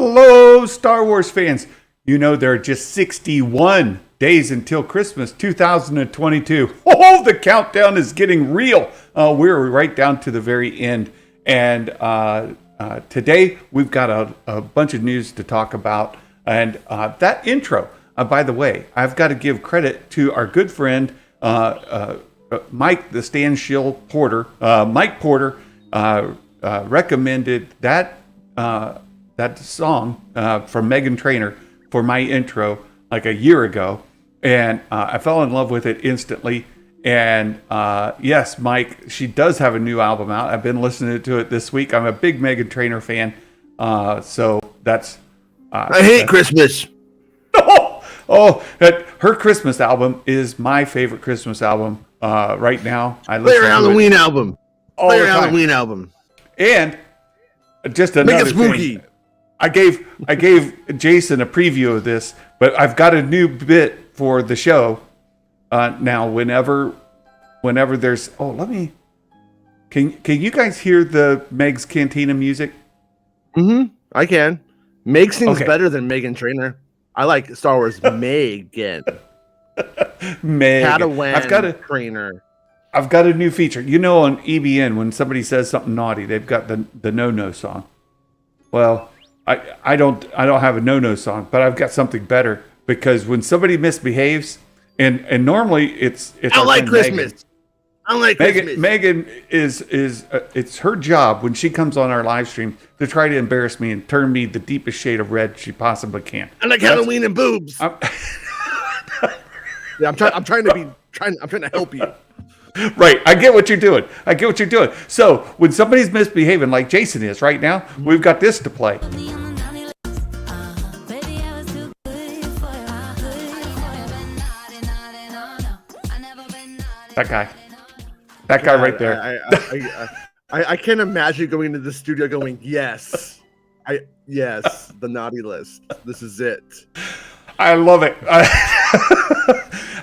Hello, Star Wars fans. You know, there are just 61 days until Christmas 2022. Oh, the countdown is getting real. We're right down to the very end. And today we've got a bunch of news to talk about. And that intro, by the way, I've got to give credit to our good friend, Mike, the Stan Shill Porter. Mike Porter recommended that song from Meghan Trainor for my intro like a year ago, and I fell in love with it instantly. And yes, Mike, she does have a new album out. I've been listening to it this week. I'm a big Meghan Trainor fan, so that's. I hate Christmas. Her Christmas album is my favorite Christmas album right now. Play her Halloween album. Play her Halloween album. And just another thing. I gave Jason a preview of this, but I've got a new bit for the show now. Whenever there's can you guys hear the Meg's Cantina music? Mm-hmm. I can. Meg sings better than Meghan Trainor. I like Star Wars Megan. Padawan Trainer. I've got a new feature. You know, on EBN, when somebody says something naughty, they've got the no-no song. Well, I don't have a no-no song, but I've got something better, because when somebody misbehaves, and normally it's I like Christmas. I like Christmas. Megan is it's her job when she comes on our live stream to try to embarrass me and turn me the deepest shade of red she possibly can. I like Halloween and boobs. I'm trying to help you. Right, I get what you're doing. So when somebody's misbehaving like Jason is right now, we've got this to play. That guy right there. I can't imagine going into the studio going, yes, the naughty list. This is it. I love it.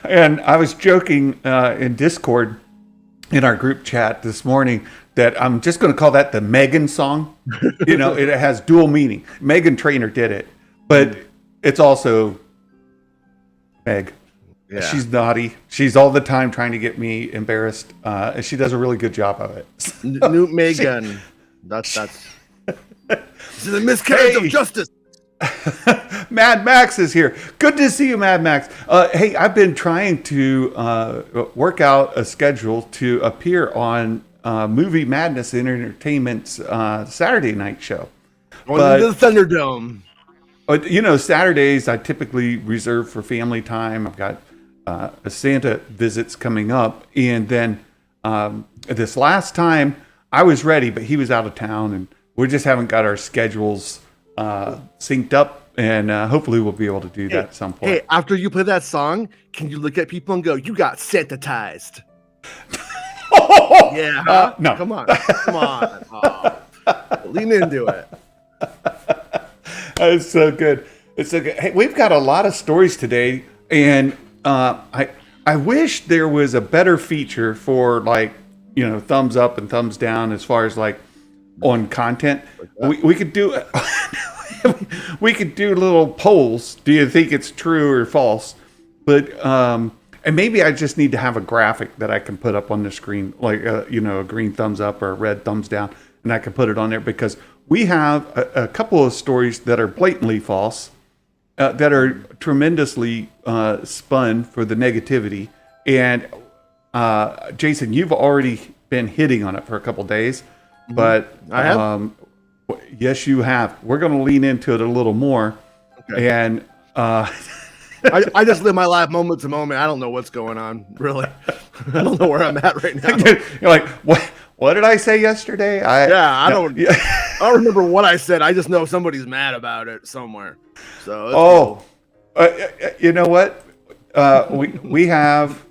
And I was joking in Discord in our group chat this morning that I'm just going to call that the Megan song. You know, it has dual meaning. Meghan Trainor did it, but it's also Meg. Yeah. She's naughty. She's all the time trying to get me embarrassed. And she does a really good job of it. New Megan. That's this is a miscarriage of justice. Mad Max is here. Good to see you, Mad Max. Hey, I've been trying to work out a schedule to appear on Movie Madness Entertainment's Saturday night show. On the Thunderdome. You know, Saturdays I typically reserve for family time. I've got Santa visits coming up, and then this last time I was ready, but he was out of town, and we just haven't got our schedules synced up, and hopefully we'll be able to do that at some point. Hey, after you play that song, can you look at people and go, "You got Santatized"? Yeah, huh? No, come on. Lean into it. It's so good. Hey, we've got a lot of stories today, and I wish there was a better feature for, like, you know, thumbs up and thumbs down as far as like on content. We could do we could do little polls. Do you think it's true or false? But and maybe I just need to have a graphic that I can put up on the screen, like you know, a green thumbs up or a red thumbs down, and I can put it on there, because we have a couple of stories that are blatantly false, that are tremendously spun for the negativity. And Jason, you've already been hitting on it for a couple of days, but I have. Yes, you have. We're going to lean into it a little more, and I just live my life moment to moment. I don't know what's going on, really. I don't know where I'm at right now. You're like, what did I say yesterday? I don't remember what I said. I just know somebody's mad about it somewhere. So you know what? We have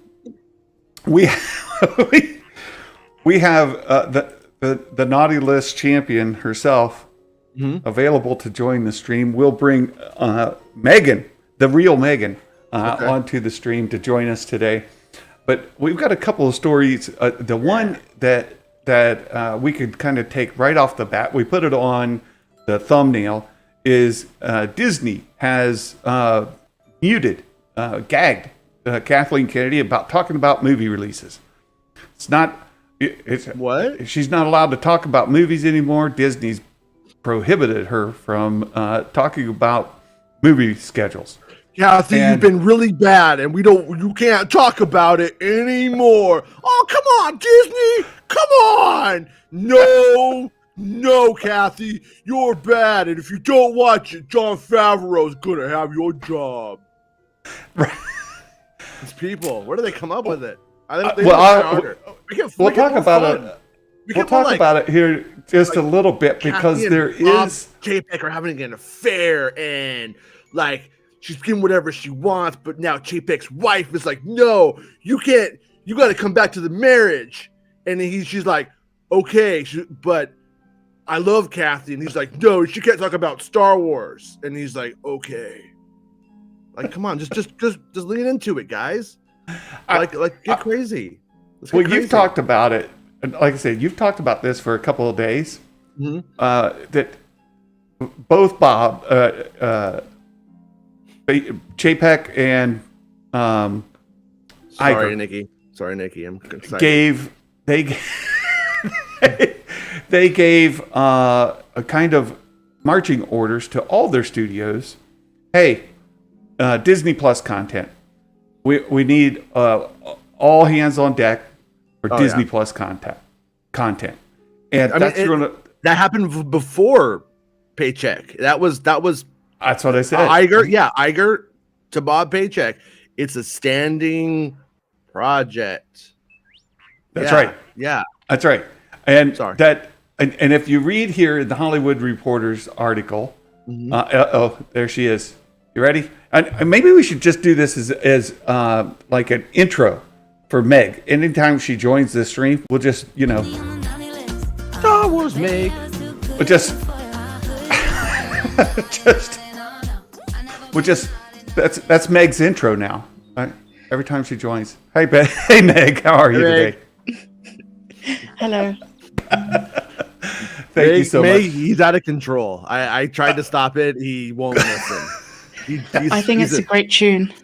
the naughty list champion herself available to join the stream. We'll bring Megan, the real Megan, onto the stream to join us today. But we've got a couple of stories. The one that we could kind of take right off the bat, we put it on the thumbnail, is Disney has gagged Kathleen Kennedy about talking about movie releases. What? She's not allowed to talk about movies anymore. Disney's prohibited her from talking about movie schedules. Kathy, you've been really bad, and you can't talk about it anymore. Oh, come on, Disney! Come on! No, Kathy, you're bad, and if you don't watch it, Jon Favreau's gonna have your job. These people, where do they come up with it? We'll talk about it. We'll talk about it here just a little bit because there is JPEG are having an affair, and like she's getting whatever she wants, but now JPEG's wife is like, no, you can't. You got to come back to the marriage, and then she's like, okay, but I love Kathy, and he's like, no, she can't talk about Star Wars, and he's like, okay, like come on, just lean into it, guys. Get crazy. You've talked about it. Like I said, you've talked about this for a couple of days. Mm-hmm. That both Bob, Chapek and Sorry, Iger Nikki. I'm excited. They gave a kind of marching orders to all their studios. Hey, Disney Plus content. We need all hands on deck for Disney Plus content. And that happened before Paycheck. That's what I said. Iger to Bob Paycheck. It's a standing project. That's right. Yeah. That's right. And Sorry. And if you read here in the Hollywood Reporter's article, there she is. You ready? And maybe we should just do this as like an intro for Meg. Anytime she joins the stream, we'll just, Star Wars Meg. We'll that's Meg's intro now. Right? Every time she joins. Hey Meg, how are you today? Hello. Thank you so much. He's out of control. I tried to stop it. He won't listen. I think it's a great tune.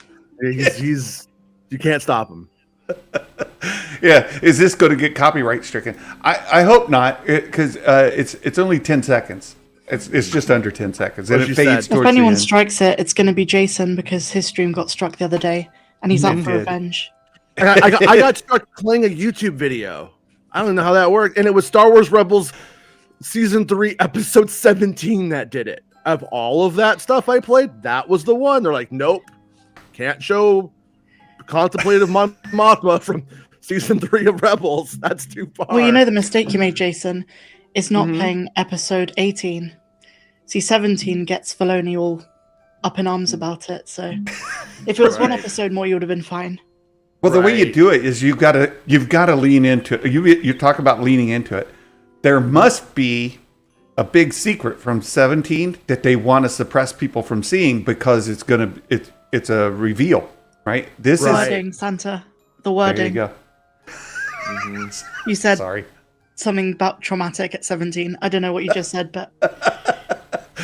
You can't stop him. Yeah, is this going to get copyright stricken? I hope not, because it's only 10 seconds. It's just under 10 seconds, and it fades towards If anyone the end. strikes it, it's going to be Jason because his stream got struck the other day, and he's up for revenge. I got stuck playing a YouTube video. I don't know how that worked, and it was Star Wars Rebels Season 3, Episode 17 that did it. Of all of that stuff I played, that was the one. They're like, nope, can't show Contemplative Mothma from Season 3 of Rebels. That's too far. Well, you know the mistake you made, Jason, is not playing Episode 18. See, 17 gets Filoni all up in arms about it, so if it was one episode more, you would have been fine. Well, the way you do it is you've got to lean into it. You talk about leaning into it. There must be a big secret from 17 that they want to suppress people from seeing because it's a reveal, right? The wording, Santa. The wording. There you go. You said sorry. Something about traumatic at 17. I don't know what you just said, but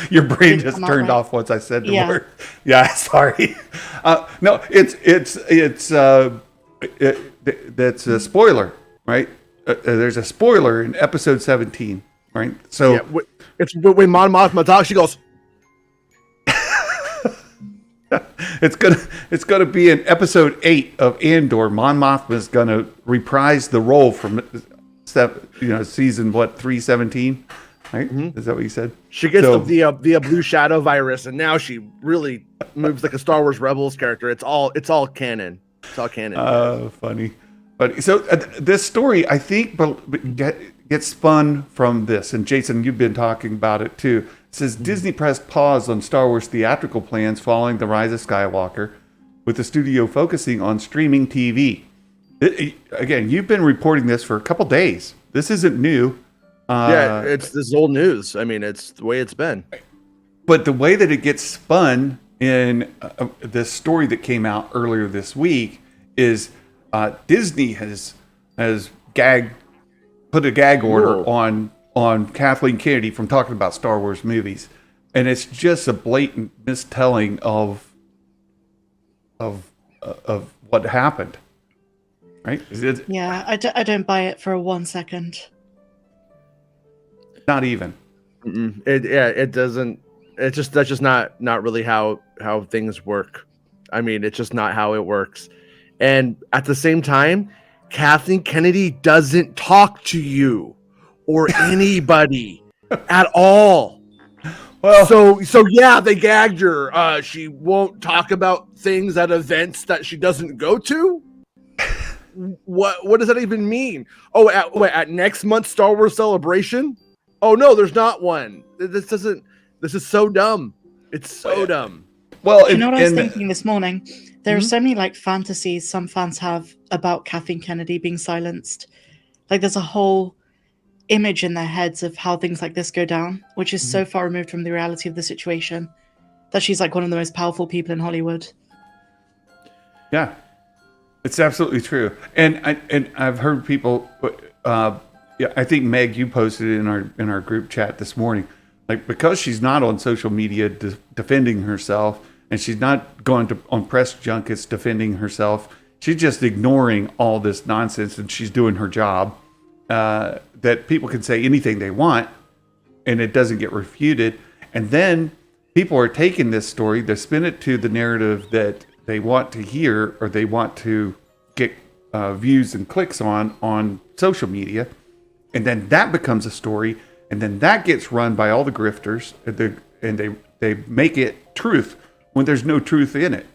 your brain just turned off once I said the word. Yeah, sorry. No, that's a spoiler, right? There's a spoiler in episode 17, right? So it's when Mon Mothma talks, she goes. It's gonna be in episode 8 of Andor. Mon Mothma is gonna reprise the role from season 317, right? Is that what you said? She gets the blue shadow virus, and now she really moves like a Star Wars Rebels character. It's all canon. It's all canon. Oh, funny. But so this story, I think, gets spun from this. And Jason, you've been talking about it too. It says Disney pressed pause on Star Wars theatrical plans following The Rise of Skywalker, with the studio focusing on streaming TV. Again, you've been reporting this for a couple days. This isn't new. This is old news. I mean, it's the way it's been. But the way that it gets spun in this story that came out earlier this week is Disney has put a gag order on Kathleen Kennedy from talking about Star Wars movies and it's just a blatant mistelling of what happened, right? Yeah, I don't buy it for 1 second. Not even. It doesn't. That's just not really how things work. I mean, it's just not how it works. And at the same time, Kathleen Kennedy doesn't talk to you or anybody at all. Well, So yeah, they gagged her. She won't talk about things at events that she doesn't go to. What does that even mean? Oh, at next month's Star Wars Celebration? Oh no, there's not one. This is so dumb. It's so dumb. well, You know what I was thinking this morning? There are so many like fantasies some fans have about Kathleen Kennedy being silenced. Like there's a whole image in their heads of how things like this go down, which is so far removed from the reality of the situation that she's like one of the most powerful people in Hollywood. Yeah, it's absolutely true. And I've heard people. Yeah, I think Meg, you posted it in our group chat this morning. Like because she's not on social media defending herself, and she's not going on press junkets defending herself. She's just ignoring all this nonsense, and she's doing her job. That people can say anything they want, and it doesn't get refuted. And then people are taking this story, they spin it to the narrative that they want to hear or they want to get views and clicks on social media, and then that becomes a story, and then that gets run by all the grifters, and they make it truth when there's no truth in it.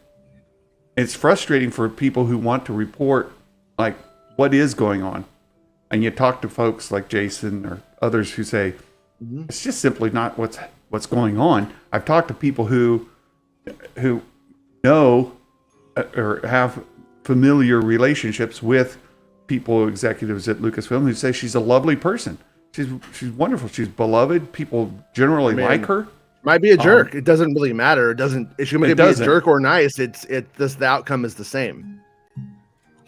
It's frustrating for people who want to report like what is going on. And you talk to folks like Jason or others who say, it's just simply not what's going on. I've talked to people who know or have familiar relationships with people, executives at Lucasfilm, who say she's a lovely person. She's wonderful. She's beloved. People generally like her. Might be a jerk. It doesn't really matter. It doesn't. If she's going to be a jerk or nice, the outcome is the same.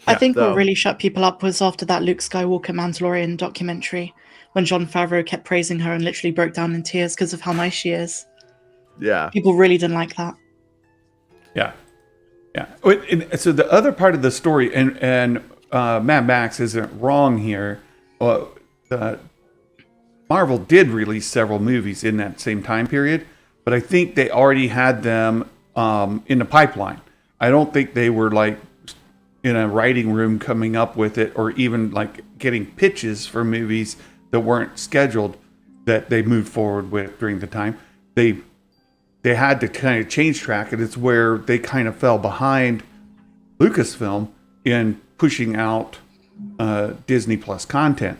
I think what really shut people up was after that Luke Skywalker Mandalorian documentary, when Jon Favreau kept praising her and literally broke down in tears because of how nice she is. Yeah. People really didn't like that. Yeah. Yeah. So the other part of the story, and Mad Max isn't wrong here. Marvel did release several movies in that same time period, but I think they already had them in the pipeline. I don't think they were like in a writing room coming up with it, or even like getting pitches for movies that weren't scheduled that they moved forward with during the time. They had to kind of change track, and it's where they kind of fell behind Lucasfilm in pushing out Disney Plus content.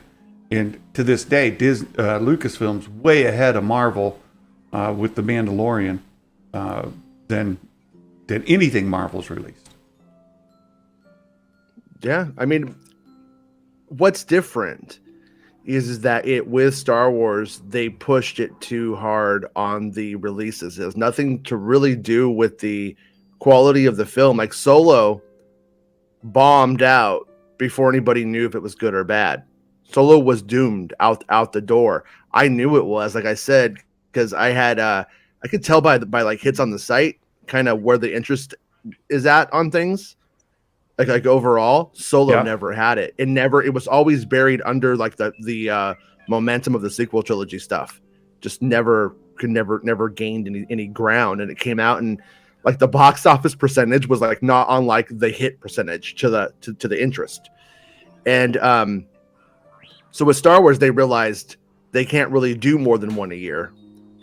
And to this day, Lucasfilm's way ahead of Marvel with The Mandalorian than anything Marvel's released. Yeah, I mean, what's different is that with Star Wars, they pushed it too hard on the releases. It has nothing to really do with the quality of the film. Like Solo bombed out before anybody knew if it was good or bad. Solo was doomed out the door. I knew it was, like I said, because I had I could tell by like hits on the site kind of where the interest is at on things. Like overall, Solo never had it. It was always buried under like the momentum of the sequel trilogy stuff. Just never gained any ground. And it came out, and like the box office percentage was like not unlike the hit percentage to the interest. And so with Star Wars, they realized they can't really do more than one a year,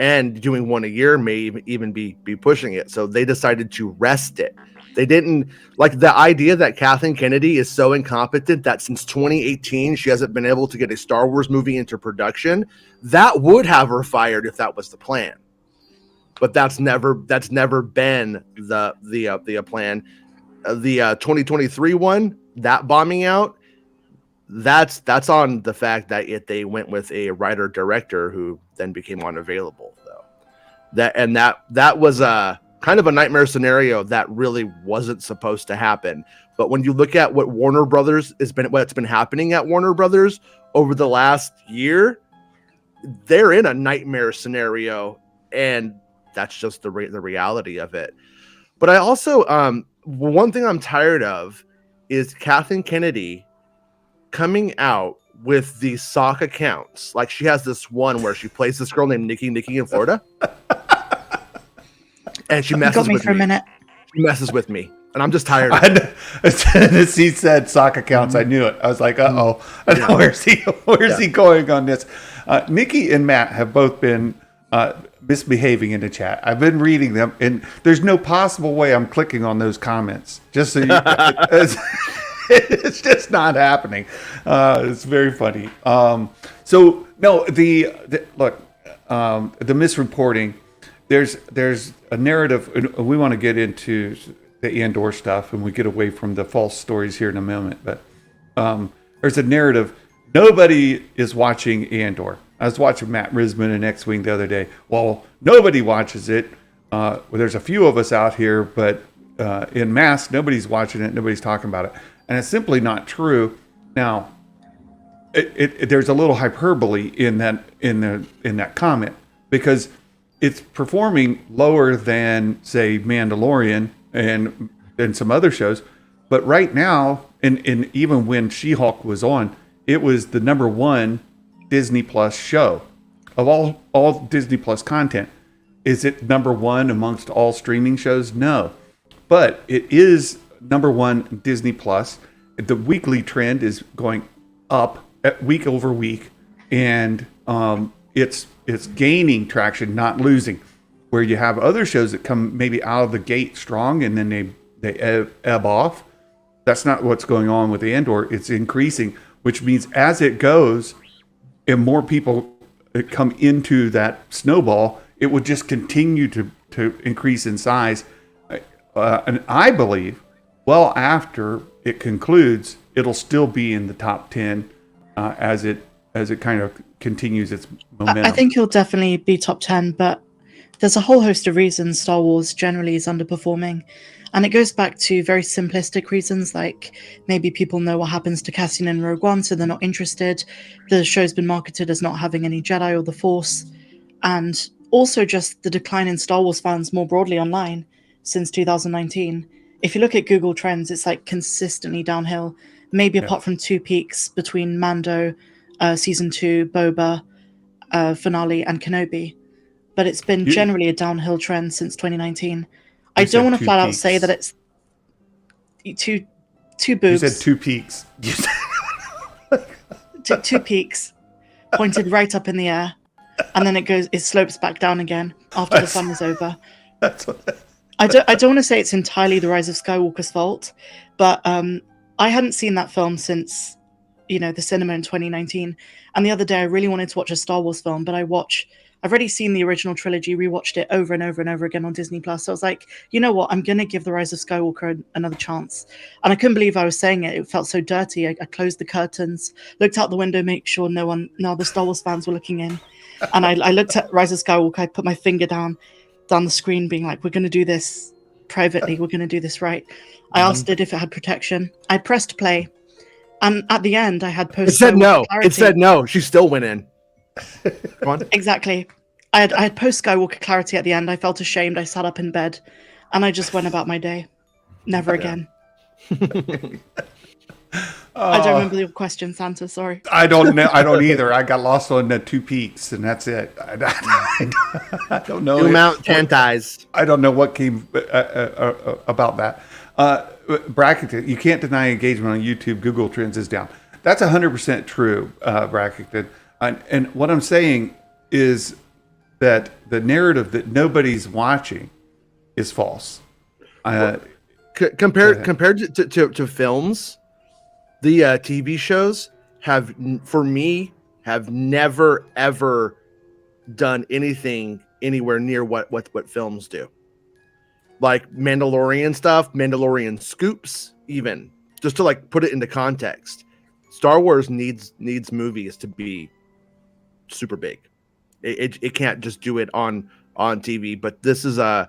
and doing one a year may even be pushing it. So they decided to rest it. They didn't like the idea that Kathleen Kennedy is so incompetent that since 2018 she hasn't been able to get a Star Wars movie into production. That would have her fired if that was the plan, but that's never been the plan. The 2023 one, that bombing out, that's on the fact that they went with a writer director who then became unavailable though. That was kind of a nightmare scenario that really wasn't supposed to happen. But when you look at what Warner Brothers what's been happening at Warner Brothers over the last year, they're in a nightmare scenario, and that's just the reality of it. But I also one thing I'm tired of is Kathleen Kennedy coming out with these sock accounts. Like she has this one where she plays this girl named Nikki in Florida, and she messes with me. For a minute. She messes with me, and I'm just tired. As soon as he said sock accounts, I knew it. I was like, "Uh-oh, where's he going on this?" Nikki and Matt have both been misbehaving in the chat. I've been reading them, and there's no possible way I'm clicking on those comments. Just so you, it's just not happening. It's very funny. So no, the misreporting. There's a narrative, and we want to get into the Andor stuff, and we get away from the false stories here in a moment. But there's a narrative. Nobody is watching Andor. I was watching Matt Risman and X-Wing the other day. Well, nobody watches it. There's a few of us out here, but in mass, nobody's watching it. Nobody's talking about it, and it's simply not true. Now, there's a little hyperbole in that comment because it's performing lower than, say, Mandalorian and some other shows. But right now, and even when She-Hulk was on, it was the number one Disney Plus show of all Disney Plus content. Is it number one amongst all streaming shows? No, but it is number one Disney Plus. The weekly trend is going up week over week, and it's gaining traction, not losing. Where you have other shows that come maybe out of the gate strong and then they ebb off. That's not what's going on with Andor. It's increasing, which means as it goes and more people come into that snowball, it would just continue to increase in size. And I believe, well after it concludes, it'll still be in the top 10 as it kind of continues its momentum. I think it'll definitely be top 10, but there's a whole host of reasons Star Wars generally is underperforming. And it goes back to very simplistic reasons, like maybe people know what happens to Cassian in Rogue One, so they're not interested. The show's been marketed as not having any Jedi or the Force. And also just the decline in Star Wars fans more broadly online since 2019. If you look at Google Trends, it's like consistently downhill, maybe apart from two peaks between Mando, Season 2, Boba, finale, and Kenobi. But it's been generally a downhill trend since 2019. I don't want to flat out say that it's two boobs. You said two peaks. Two peaks pointed right up in the air, and then it slopes back down again after the sun is over. I don't want to say it's entirely the Rise of Skywalker's fault, but I hadn't seen that film since the cinema in 2019. And the other day I really wanted to watch a Star Wars film, but I've already seen the original trilogy, rewatched it over and over and over again on Disney Plus. So I was like, you know what? I'm going to give The Rise of Skywalker another chance. And I couldn't believe I was saying it. It felt so dirty. I closed the curtains, looked out the window, make sure no other Star Wars fans were looking in. And I looked at Rise of Skywalker. I put my finger down the screen being like, we're going to do this privately. We're going to do this right. I asked it if it had protection. I pressed play. And at the end, I had post. It said no. Clarity. It said no. She still went in. Come on. Exactly. I had post Skywalker clarity at the end. I felt ashamed. I sat up in bed, and I just went about my day. Never again. I don't remember your question, Santa. Sorry. I don't know. I don't either. I got lost on the two peaks, and that's it. I don't know. New Mount Tantais. I don't know what came about that. Brackington, you can't deny engagement on YouTube. Google Trends is down. That's 100% true, Brackington. And what I'm saying is that the narrative that nobody's watching is false. Compared to films, the TV shows have never ever done anything anywhere near what films do. Like Mandalorian stuff, Mandalorian scoops, even just to like put it into context. Star Wars needs movies to be super big. It can't just do it on TV. But this is a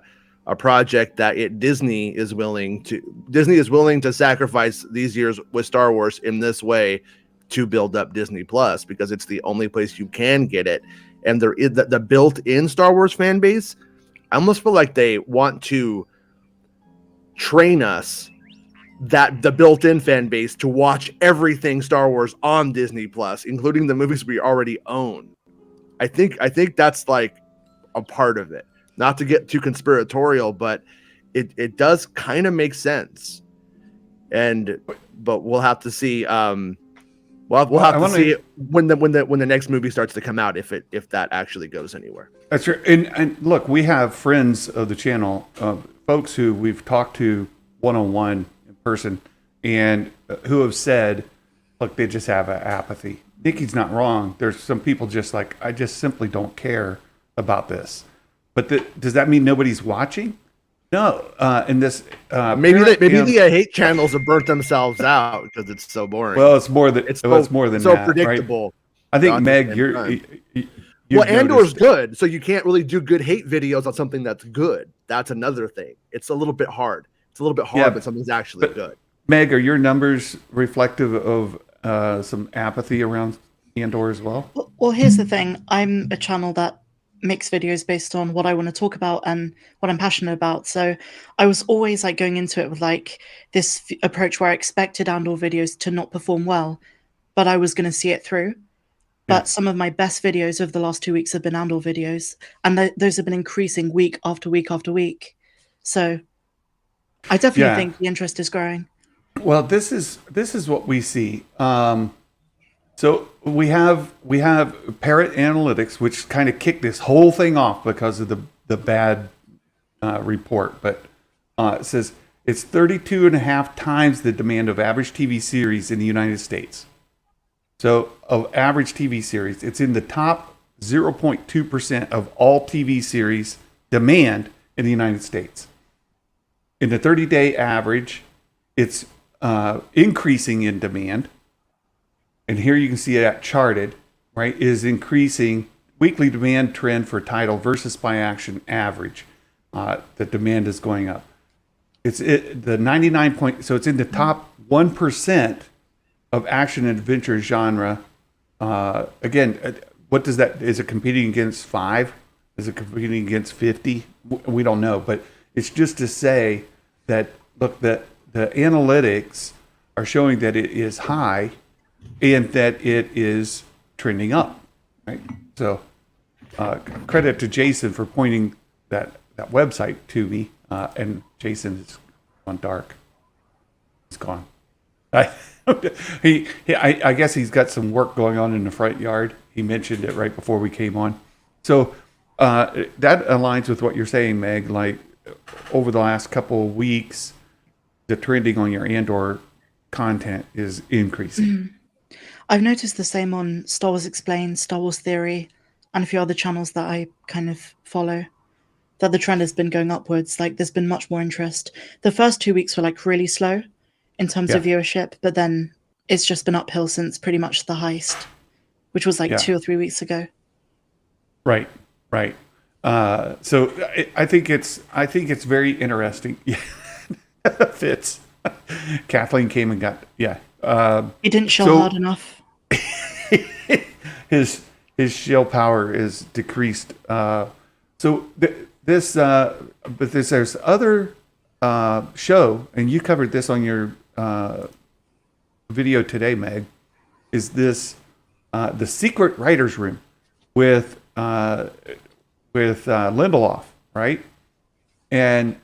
project that Disney is willing to sacrifice these years with Star Wars in this way to build up Disney Plus, because it's the only place you can get it. and there is the built-in Star Wars fan base, I almost feel like they want to train us, that the built-in fan base, to watch everything Star Wars on Disney Plus, including the movies we already own. I think that's like a part of it. Not to get too conspiratorial, but it does kind of make sense. But we'll have to see. We'll have to see when the next movie starts to come out, if that actually goes anywhere. That's right. And look, we have friends of the channel, folks who we've talked to one-on-one in person, and who have said, look, they just have an apathy. Nikki's not wrong. There's some people just like, I just simply don't care about this. But does that mean nobody's watching? No. And this maybe the hate channels have burnt themselves out because it's so boring. Well, it's more than so that, predictable. Right? I think Meg, well, Andor's good, so you can't really do good hate videos on something that's good. That's another thing. It's a little bit hard. It's a little bit hard, but something's actually good. Meg, are your numbers reflective of some apathy around Andor as well? Well, here's the thing. I'm a channel that makes videos based on what I want to talk about and what I'm passionate about. So I was always like going into it with like this approach where I expected Andor videos to not perform well, but I was going to see it through. But some of my best videos over the last 2 weeks have been Andor videos, and those have been increasing week after week after week. So I definitely think the interest is growing. Well, this is what we see. So we have Parrot Analytics, which kind of kicked this whole thing off because of the bad report. But it says it's 32.5 times the demand of average TV series in the United States. So of average TV series, it's in the top 0.2% of all TV series demand in the United States. In the 30-day average, it's increasing in demand. And here you can see that charted, right, is increasing weekly demand trend for title versus spy action average. The demand is going up. It's the 99 point, so it's in the top 1% of action and adventure genre. Again, what does that, is it competing against 5? Is it competing against 50? We don't know, but it's just to say that, look, the analytics are showing that it is high and that it is trending up, right? So credit to Jason for pointing that website to me, and Jason is gone dark. He's gone. I guess he's got some work going on in the front yard. He mentioned it right before we came on. So that aligns with what you're saying, Meg. Like over the last couple of weeks, the trending on your Andor content is increasing. I've noticed the same on Star Wars Explained, Star Wars Theory, and a few other channels that I kind of follow, that the trend has been going upwards. Like there's been much more interest. The first 2 weeks were like really slow in terms of viewership, but then it's just been uphill since pretty much the heist, which was like 2 or 3 weeks ago. Right. So I think it's very interesting. Fitz. Kathleen came and got he didn't shell hard enough. his shell power is decreased. So there's other show, and you covered this on your video today, Meg. Is this the Secret Writers Room with Lindelof, right? And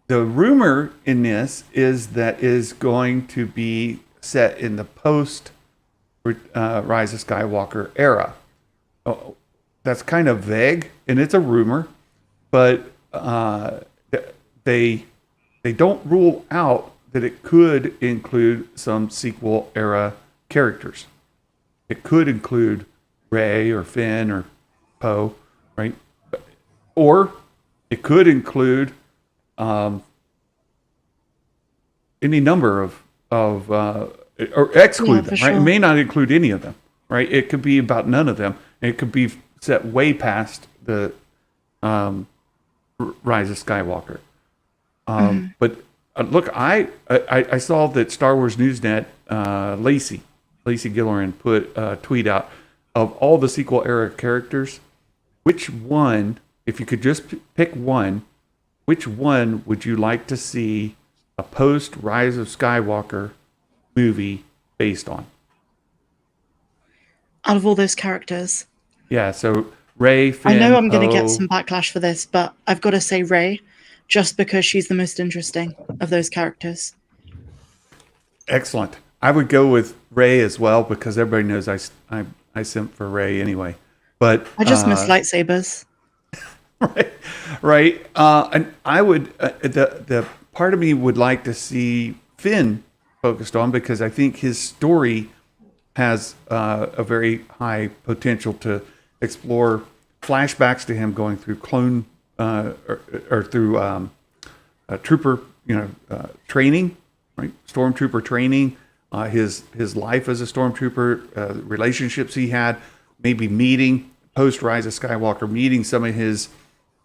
the rumor in this is that is going to be set in the post Rise of Skywalker era. Oh, that's kind of vague, and it's a rumor, but they don't rule out that it could include some sequel era characters. It could include Rey or Finn or Poe, right? Or it could include any number of or exclude them, right? Sure. It may not include any of them, right? It could be about none of them. It could be set way past the Rise of Skywalker. But look, I saw that Star Wars Newsnet, Lacey Gilloran put a tweet out. of all the sequel era characters, which one, if you could just pick one, which one would you like to see a post Rise of Skywalker movie based on? Out of all those characters, Yeah, so Rey, Finn, I know I'm going to get Poe. some backlash for this, but I've got to say Rey, just because she's the most interesting of those characters. Excellent. I would go with Rey as well because everybody knows I simp for Rey anyway. But I just miss lightsabers. right. And I would the part of me would like to see Finn focused on because I think his story has a very high potential to explore flashbacks to him going through clone or through trooper, training, right? Stormtrooper training, his life as a stormtrooper, relationships he had, maybe meeting post Rise of Skywalker, meeting some of his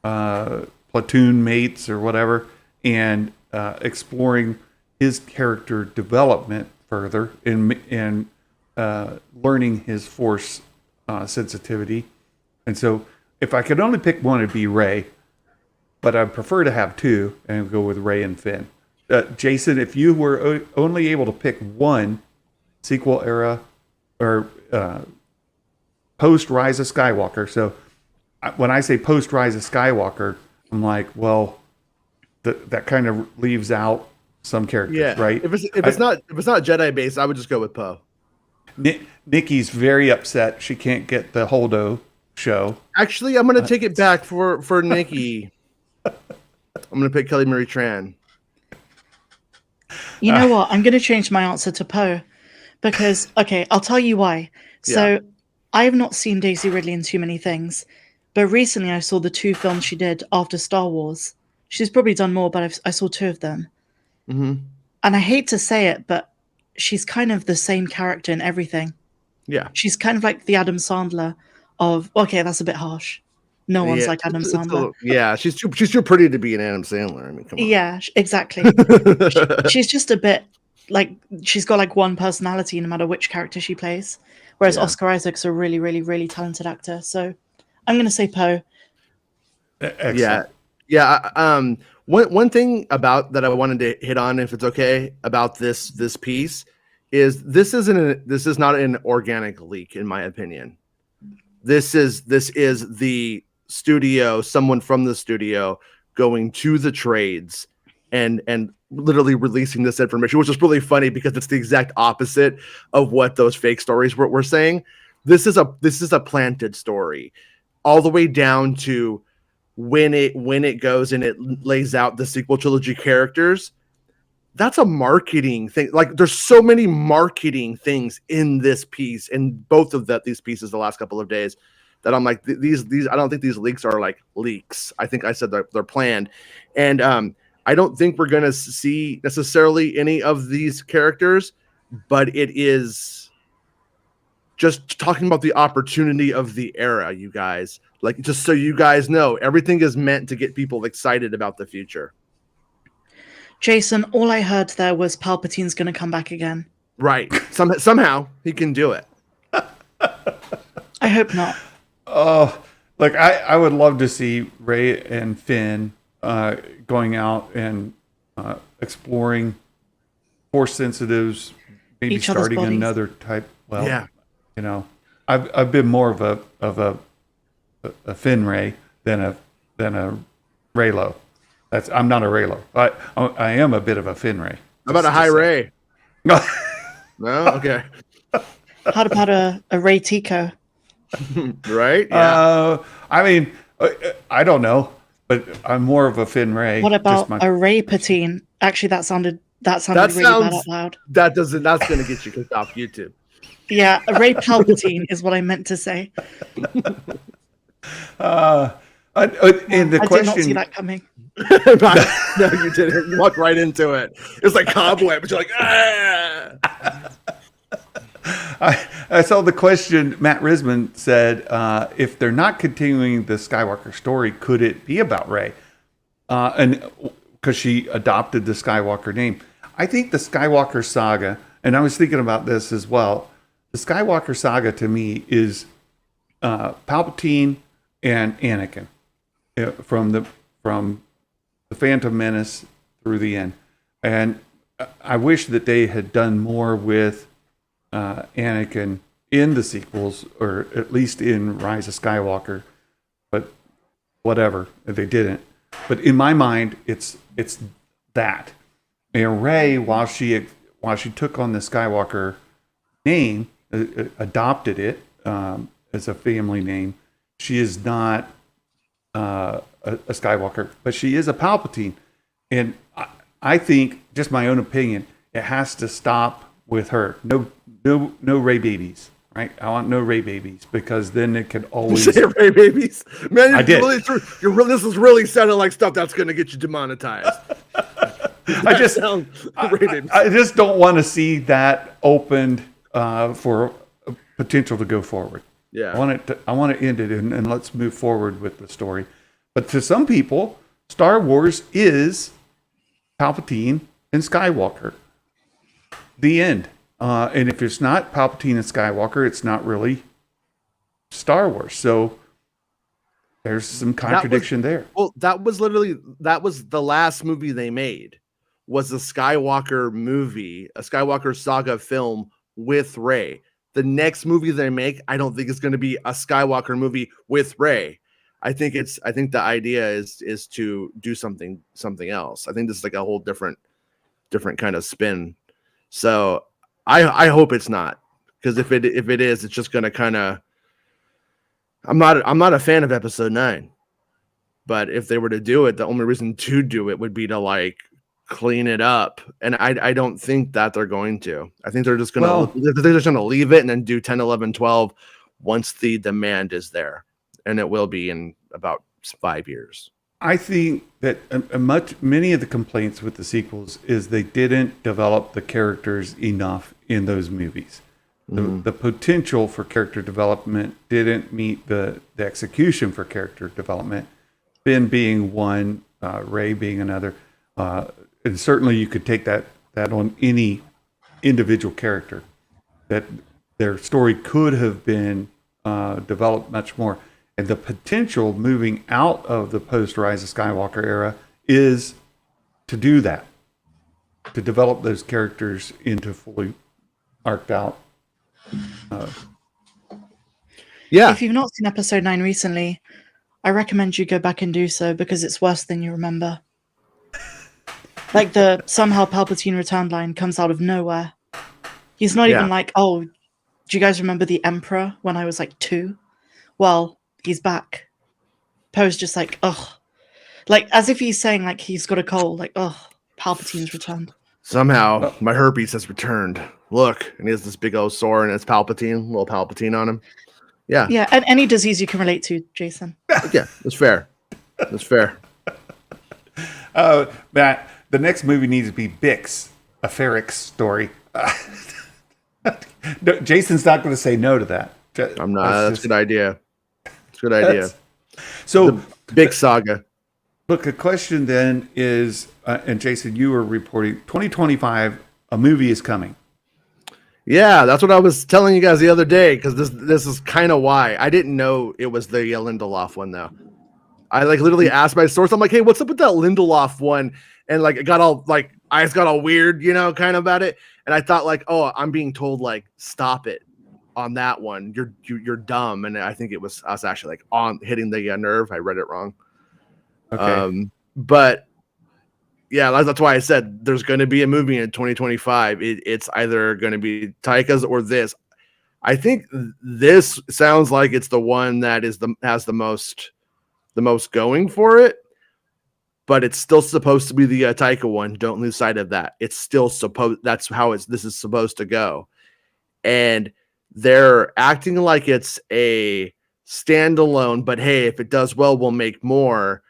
platoon mates or whatever, and exploring his character development further in learning his Force sensitivity. And so, if I could only pick one, it'd be Rey. But I'd prefer to have two and go with Rey and Finn. Jason, if you were only able to pick one sequel era or post Rise of Skywalker, so when I say post Rise of Skywalker, I'm like, well, that kind of leaves out some characters, right? If it's not Jedi based, I would just go with Poe. Nikki's very upset she can't get the Holdo show. Actually, I'm going to take it back for Nikki. I'm going to pick Kelly Marie Tran. You know what? I'm going to change my answer to Poe because, okay, I'll tell you why. So I have not seen Daisy Ridley in too many things, but recently I saw the 2 films she did after Star Wars. She's probably done more, but I saw 2 of them. Mm-hmm. And I hate to say it, but she's kind of the same character in everything. Yeah. She's kind of like the Adam Sandler of, okay, that's a bit harsh. No one's like Adam Sandler. She's too pretty to be an Adam Sandler. I mean, come on. Yeah, exactly. She's just a bit like, she's got like one personality no matter which character she plays. Whereas Oscar Isaac's a really, really, really talented actor. So I'm going to say Poe. Excellent. Yeah. One thing about that I wanted to hit on, if it's okay, about this piece is this is not an organic leak, in my opinion. This is the studio, someone from the studio going to the trades and literally releasing this information, which is really funny because it's the exact opposite of what those fake stories were saying. This is a planted story, all the way down to when it goes and it lays out the sequel trilogy characters. That's a marketing thing. Like, there's so many marketing things in this piece, in both of these pieces the last couple of days, that I'm like, these I don't think these leaks are like leaks. I think I said they're planned. And I don't think we're going to see necessarily any of these characters, but it is just talking about the opportunity of the era, you guys. Like, just so you guys know, everything is meant to get people excited about the future. Jason, all I heard there was Palpatine's going to come back again. Right. Somehow he can do it. I hope not. Oh, like I would love to see Rey and Finn going out and exploring Force sensitives, maybe Each other's starting bodies. another type. Well, Yeah. I've been more of a Finn Rey than a Reylo. I'm not a Reylo. I am a bit of a Finn Rey. How about a high Ray? No? Okay. How about a Ray Tico? Right? Yeah. I mean, I don't know, but I'm more of a Finn Rey. What about a Ray Patine? Actually, that sounded really bad out loud. That's going to get you kicked off YouTube. Yeah, a Ray Palpatine is what I meant to say. And the I question, did not see that coming. No, you didn't. You walked right into it. It's like cobwebs. You're like, ah. I saw the question. Matt Risman said, if they're not continuing the Skywalker story, could it be about Rey? And because she adopted the Skywalker name. I think the Skywalker saga, and I was thinking about this as well, the Skywalker saga to me is Palpatine and Anakin from the Phantom Menace through the end, and I wish that they had done more with Anakin in the sequels, or at least in Rise of Skywalker. But whatever, they didn't. But in my mind, it's that. And Rey, while she took on the Skywalker name, adopted it as a family name, she is not a Skywalker, but she is a Palpatine. And I think, just my own opinion, it has to stop with her. No Rey babies, right? I want no Rey babies, because then it could always say Rey babies. Man, I did. This is really sounding like stuff that's going to get you demonetized. I just don't want to see that opened for potential to go forward. Yeah, I want to end it and let's move forward with the story. But to some people, Star Wars is Palpatine and Skywalker. The end. And if it's not Palpatine and Skywalker, it's not really Star Wars. So there's some contradiction there. Well, that was the last movie they made, was a Skywalker movie, a Skywalker saga film with Rey. The next movie they make, I don't think it's going to be a Skywalker movie with Rey. I think the idea is to do something else. I think this is like a whole different kind of spin. So I hope it's not, because if it is, it's just going to kind of. I'm not a fan of Episode 9, but if they were to do it, the only reason to do it would be to like clean it up, and I don't think that they're going to. I think they're just going to leave it and then do 10, 11, 12 once the demand is there, and it will be in about 5 years. I think that many of the complaints with the sequels is they didn't develop the characters enough in those movies. The potential for character development didn't meet the execution for character development. Ben being one, Rey being another, and certainly you could take that on any individual character, that their story could have been developed much more. And the potential moving out of the post-Rise of Skywalker era is to do that, to develop those characters into fully arced out. If you've not seen Episode 9 recently, I recommend you go back and do so, because it's worse than you remember. Like, the somehow Palpatine returned line comes out of nowhere. He's not even like, oh, do you guys remember the Emperor when I was like 2? Well, he's back. Poe's just like, ugh. Like, as if he's saying, like, he's got a cold. Like, ugh, Palpatine's returned. Somehow, my herpes has returned. Look, and he has this big old sore, and it's Palpatine, little Palpatine on him. Yeah. Yeah, and any disease you can relate to, Jason. Yeah, that's fair. That's fair. Matt, the next movie needs to be Bix, a Ferrix story. No, Jason's not going to say no to that. I'm not. That's a good idea. It's a good idea. So, the big saga. Look, the question then is, and Jason, you were reporting 2025, a movie is coming. Yeah, that's what I was telling you guys the other day, because this is kind of why. I didn't know it was the Lindelof one, though. I like literally asked my source, I'm like, hey, what's up with that Lindelof one? And like, it got all like, eyes got all weird, kind of about it. And I thought like, oh, I'm being told like, stop it on that one. You're dumb. And I think I was actually like on hitting the nerve. I read it wrong. Okay. But yeah, that's why I said there's going to be a movie in 2025. It's either going to be Taika's or this. I think this sounds like it's the one that has the most going for it, but it's still supposed to be the Taika one. Don't lose sight of that. It's still supposed. That's how this is supposed to go, and they're acting like it's a standalone. But hey, if it does well, we'll make more.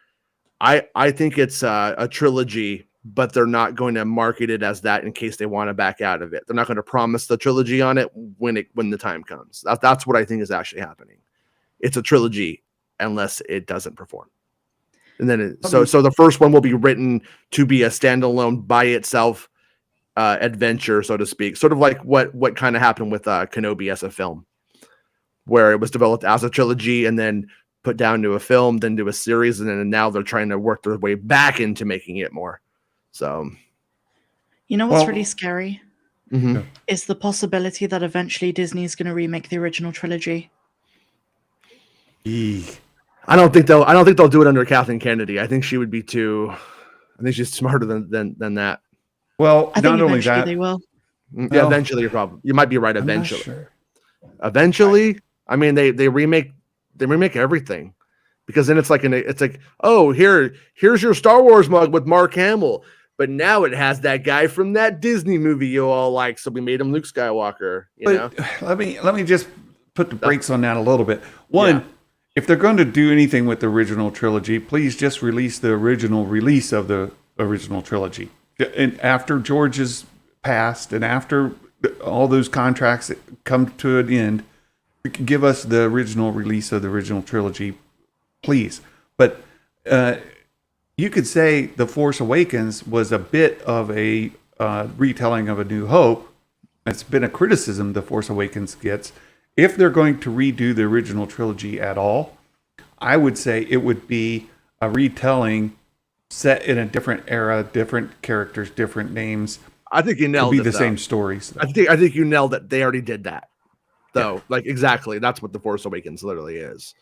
I think it's a trilogy, but they're not going to market it as that in case they want to back out of it. They're not going to promise the trilogy on it when the time comes. That's what I think is actually happening. It's a trilogy unless it doesn't perform. And then so the first one will be written to be a standalone by itself adventure, so to speak. Sort of like what kind of happened with Kenobi as a film. where it was developed as a trilogy and then put down to a film, then to a series, and then now they're trying to work their way back into making it more. So, You know what's really scary? mhm. Is the possibility that eventually Disney's going to remake the original trilogy. I don't think they'll do it under Kathleen Kennedy. I think she would be too. I think she's smarter than that. Well, I think not only eventually that, they will. Yeah, eventually you might be right. I'm not Eventually, sure. eventually. I mean, they remake everything, because then it's like oh, here's your Star Wars mug with Mark Hamill, but now it has that guy from that Disney movie you all like, so we made him Luke Skywalker. You know? Let me just put the brakes on that a little bit. One, if they're going to do anything with the original trilogy, please just release the original release of the original trilogy. And after George is passed, and after all those contracts come to an end, give us the original release of the original trilogy, please. But you could say The Force Awakens was a bit of a retelling of A New Hope. It's been a criticism The Force Awakens gets. If they're going to redo the original trilogy at all, I would say it would be a retelling set in a different era, different characters, different names. I think you nailed it. It'll be the same stories. I think you nailed it. They already did that, though. Yeah. Like, exactly. That's what The Force Awakens literally is.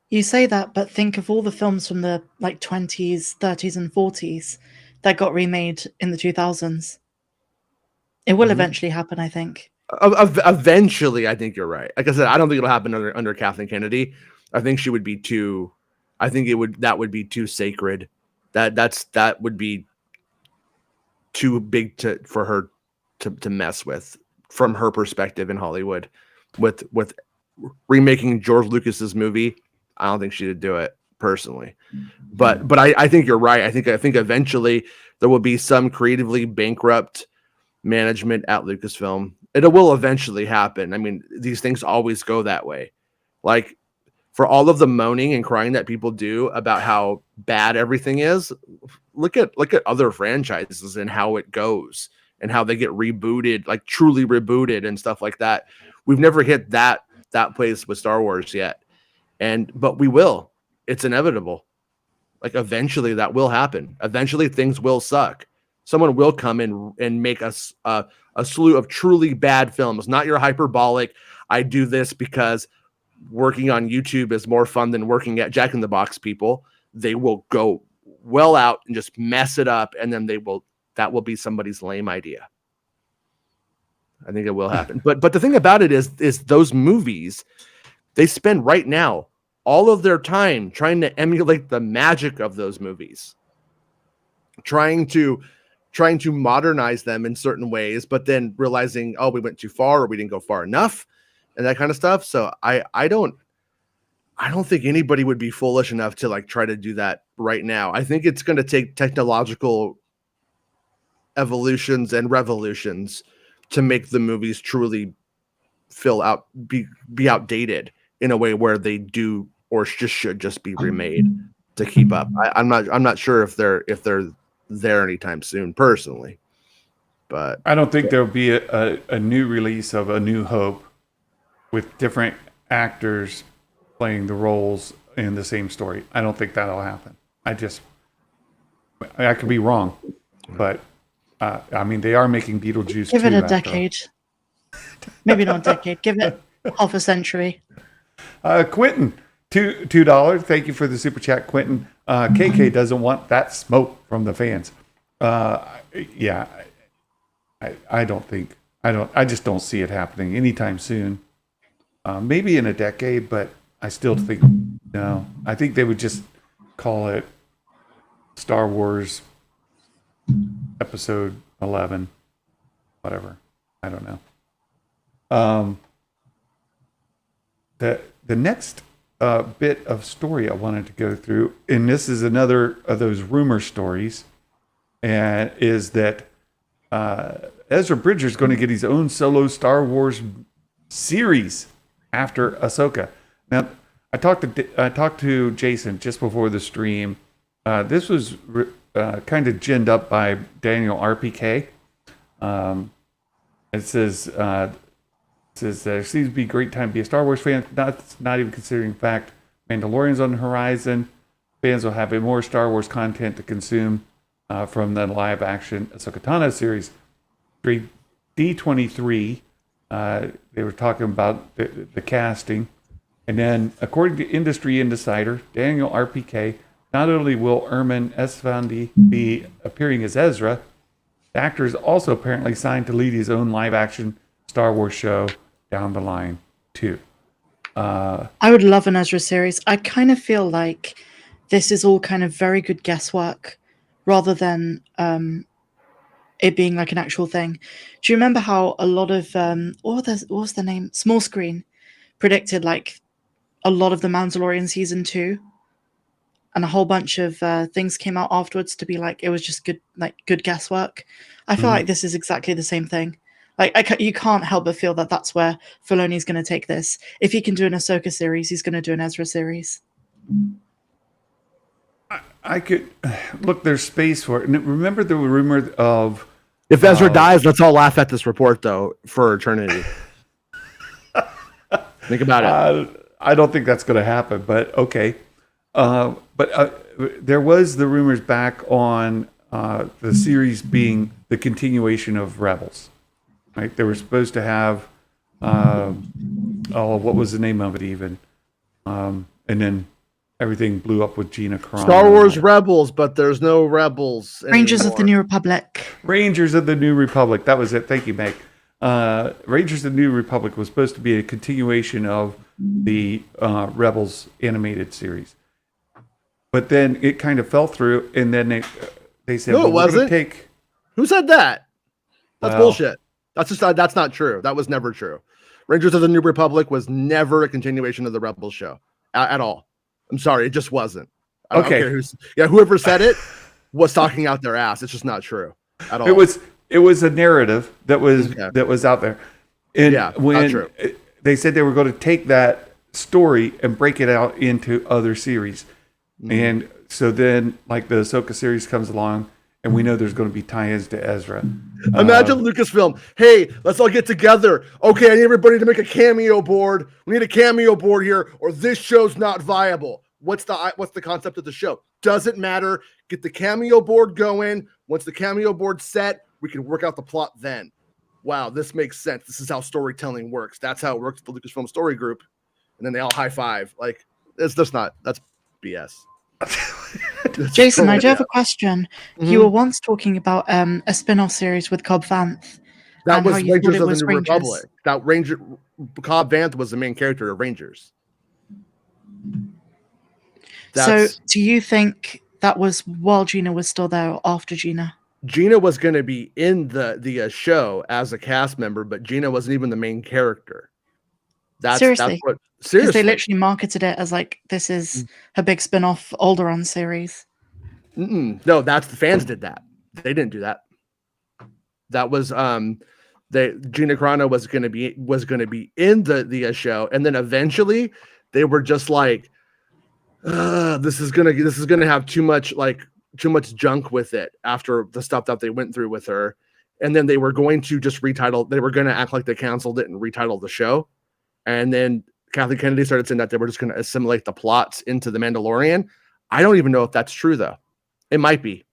You say that, but think of all the films from the 20s, 30s, and 40s that got remade in the 2000s. It will eventually happen, I think. Eventually, I think you're right. Like I said, I don't think it'll happen under Kathleen Kennedy. I think she would be too. I think that would be too sacred. That would be too big for her to mess with, from her perspective in Hollywood. With remaking George Lucas's movie, I don't think she would do it personally. But I think you're right. I think eventually there will be some creatively bankrupt management at Lucasfilm. It will eventually happen. I mean, these things always go that way. Like, for all of the moaning and crying that people do about how bad everything is, look at other franchises and how it goes and how they get rebooted, like truly rebooted and stuff like that. We've never hit that place with Star Wars yet. But we will. It's inevitable. Like, eventually that will happen. Eventually things will suck. Someone will come in and make us a slew of truly bad films, not your hyperbolic, I do this because working on YouTube is more fun than working at Jack in the Box people. They will go well out and just mess it up, and then that will be somebody's lame idea. I think it will happen. But the thing about it is those movies, they spend right now all of their time trying to emulate the magic of those movies, trying to modernize them in certain ways, but then realizing, oh, we went too far, or we didn't go far enough, and that kind of stuff. So I don't think anybody would be foolish enough to try to do that right now. I think it's going to take technological evolutions and revolutions to make the movies truly be outdated in a way where they do or should just be remade to keep up. I'm not sure if they're there anytime soon, personally, but I don't think there'll be a new release of A New Hope with different actors playing the roles in the same story. I don't think that'll happen. I could be wrong, but I mean, they are making Beetlejuice. Give it a decade. Maybe not a decade. Give it half a century. Quentin, $2. Thank you for the super chat, Quentin. KK doesn't want that smoke from the fans. Yeah, I just don't see it happening anytime soon. Maybe in a decade, but I still think no. I think they would just call it Star Wars Episode 11, whatever. I don't know. The next bit of story I wanted to go through, and this is another of those rumor stories, and is that Ezra Bridger is going to get his own solo Star Wars series after Ahsoka. Now, I talked to Jason just before the stream. This was kind of ginned up by Daniel RPK. It says Says there seems to be a great time to be a Star Wars fan. Not even considering the fact Mandalorian's on the horizon. Fans will have more Star Wars content to consume from the live-action Ahsoka Tano series. D23, they were talking about the casting. And then, according to Industry Insider, Daniel RPK, not only will Ermin Esfandi be appearing as Ezra, the actor is also apparently signed to lead his own live-action Star Wars show down the line, too. I would love an Ezra series. I kind of feel like this is all kind of very good guesswork rather than it being like an actual thing. Do you remember how a lot of, what was the name? Small Screen predicted like a lot of the Mandalorian season 2, and a whole bunch of things came out afterwards to be like, it was just good guesswork. I feel like this is exactly the same thing. Like you can't help but feel that that's where Filoni's going to take this. If he can do an Ahsoka series, he's going to do an Ezra series. I could look. There's space for it. And remember the rumor of if Ezra dies, let's all laugh at this report though for eternity. Think about it. I don't think that's going to happen, but okay. But there was the rumors back on the series being the continuation of Rebels. Right? They were supposed to have, what was the name of it even? And then everything blew up with Gina Carano. Star Wars Rebels, but there's no Rebels Rangers anymore. of the New Republic. Rangers of the New Republic. That was it. Thank you, Meg. Rangers of the New Republic was supposed to be a continuation of the Rebels animated series. But then it kind of fell through, and then they said, No, it wasn't. Who said that? That's bullshit. That's not true. That was never true. Rangers of the New Republic was never a continuation of the Rebels show at all. I'm sorry, it just wasn't. I don't care whoever said it was talking out their ass. It's just not true at all. It was a narrative that was out there. And when not true. They said they were going to take that story and break it out into other series. And so then like the Ahsoka series comes along, and we know there's going to be tie-ins to Ezra. Imagine Lucasfilm. Hey, let's all get together. Okay, I need everybody to make a cameo board. We need a cameo board here, or this show's not viable. What's the concept of the show? Doesn't matter. Get the cameo board going. Once the cameo board's set, we can work out the plot then. Wow, this makes sense. This is how storytelling works. That's how it works with the Lucasfilm Story Group. And then they all high five. Like, it's just not. That's BS. Jason, I do have a question. You were once talking about a spin-off series with Cobb Vanth. That was Rangers of the New Republic. Cobb Vanth was the main character of Rangers. So do you think that was while Gina was still there or after Gina? Gina was going to be in the show as a cast member, but Gina wasn't even the main character. Seriously? Seriously. Because they literally marketed it as like, this is her big spin-off Alderaan series. No, that's the fans did that. They didn't do that. That was Gina Carano was going to be in the show, and then eventually they were just like, this is gonna have too much junk with it after the stuff that they went through with her, and then they were going to just retitle. They were going to act like they canceled it and retitle the show, and then Kathleen Kennedy started saying that they were just going to assimilate the plots into The Mandalorian. I don't even know if that's true, though. It might be.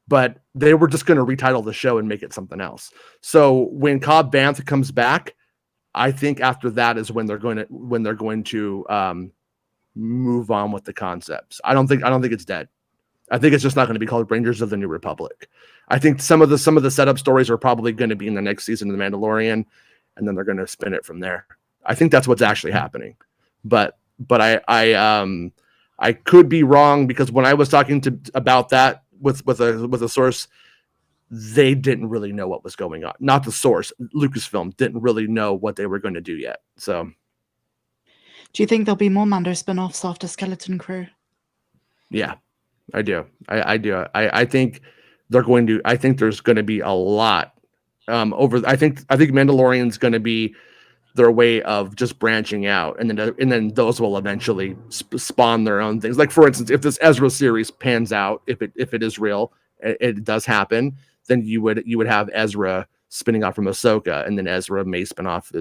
But they were just going to retitle the show and make it something else. So when Cobb Vanth comes back, I think after that is when they're going to move on with the concepts. I don't think it's dead. I think it's just not going to be called Rangers of the New Republic. I think some of the setup stories are probably going to be in the next season of The Mandalorian, and then they're going to spin it from there. I think that's what's actually happening, but I could be wrong, because when I was talking about that with a source, they didn't really know what was going on. Not the source, Lucasfilm didn't really know what they were going to do yet. So, do you think there'll be more Mando spin-offs after Skeleton Crew? Yeah, I do. I do. I think they're going to. I think there's going to be a lot over. I think Mandalorian's going to be their way of just branching out, and then those will eventually spawn their own things. Like, for instance, if this Ezra series pans out, if it is real, it does happen, then you would have Ezra spinning off from Ahsoka, and then Ezra may spin off,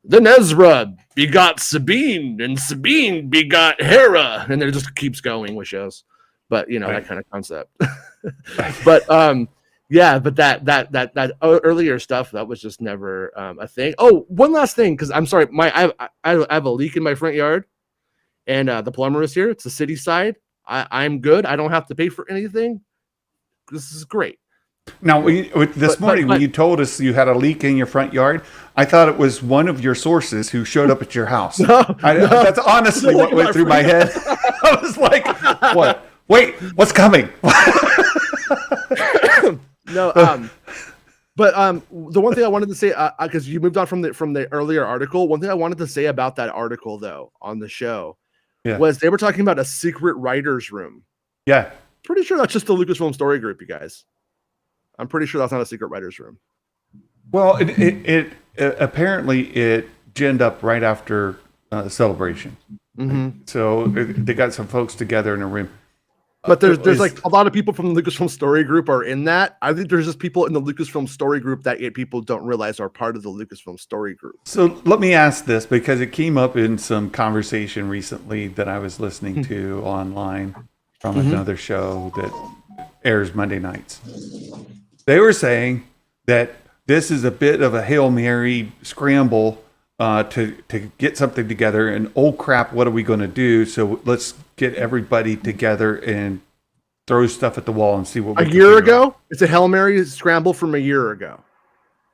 then Ezra begot Sabine, and Sabine begot Hera, and then it just keeps going with shows. But that kind of concept. But but that earlier stuff, that was just never a thing. Oh, one last thing, because I'm sorry, I have a leak in my front yard, and the plumber is here. It's the city side. I'm good. I don't have to pay for anything. This is great. Now, this morning when you told us you had a leak in your front yard, I thought it was one of your sources who showed up at your house. That's honestly what went through my head. I was like, what? Wait, what's coming? The one thing I wanted to say, because you moved on from the earlier article, one thing I wanted to say about that article, though, on the show, was they were talking about a secret writer's room. Yeah. Pretty sure that's just the Lucasfilm Story Group, you guys. I'm pretty sure that's not a secret writer's room. Well, it apparently it ginned up right after the celebration. Mm-hmm. So they got some folks together in a room. But there's like a lot of people from the Lucasfilm Story Group are in that. I think there's just people in the Lucasfilm Story Group that people don't realize are part of the Lucasfilm Story Group. So let me ask this, because it came up in some conversation recently that I was listening to online from another show that airs Monday nights. They were saying that this is a bit of a Hail Mary scramble to get something together, and oh crap, what are we going to do? So let's get everybody together and throw stuff at the wall and see what we can figure out. It's a Hail Mary scramble from a year ago.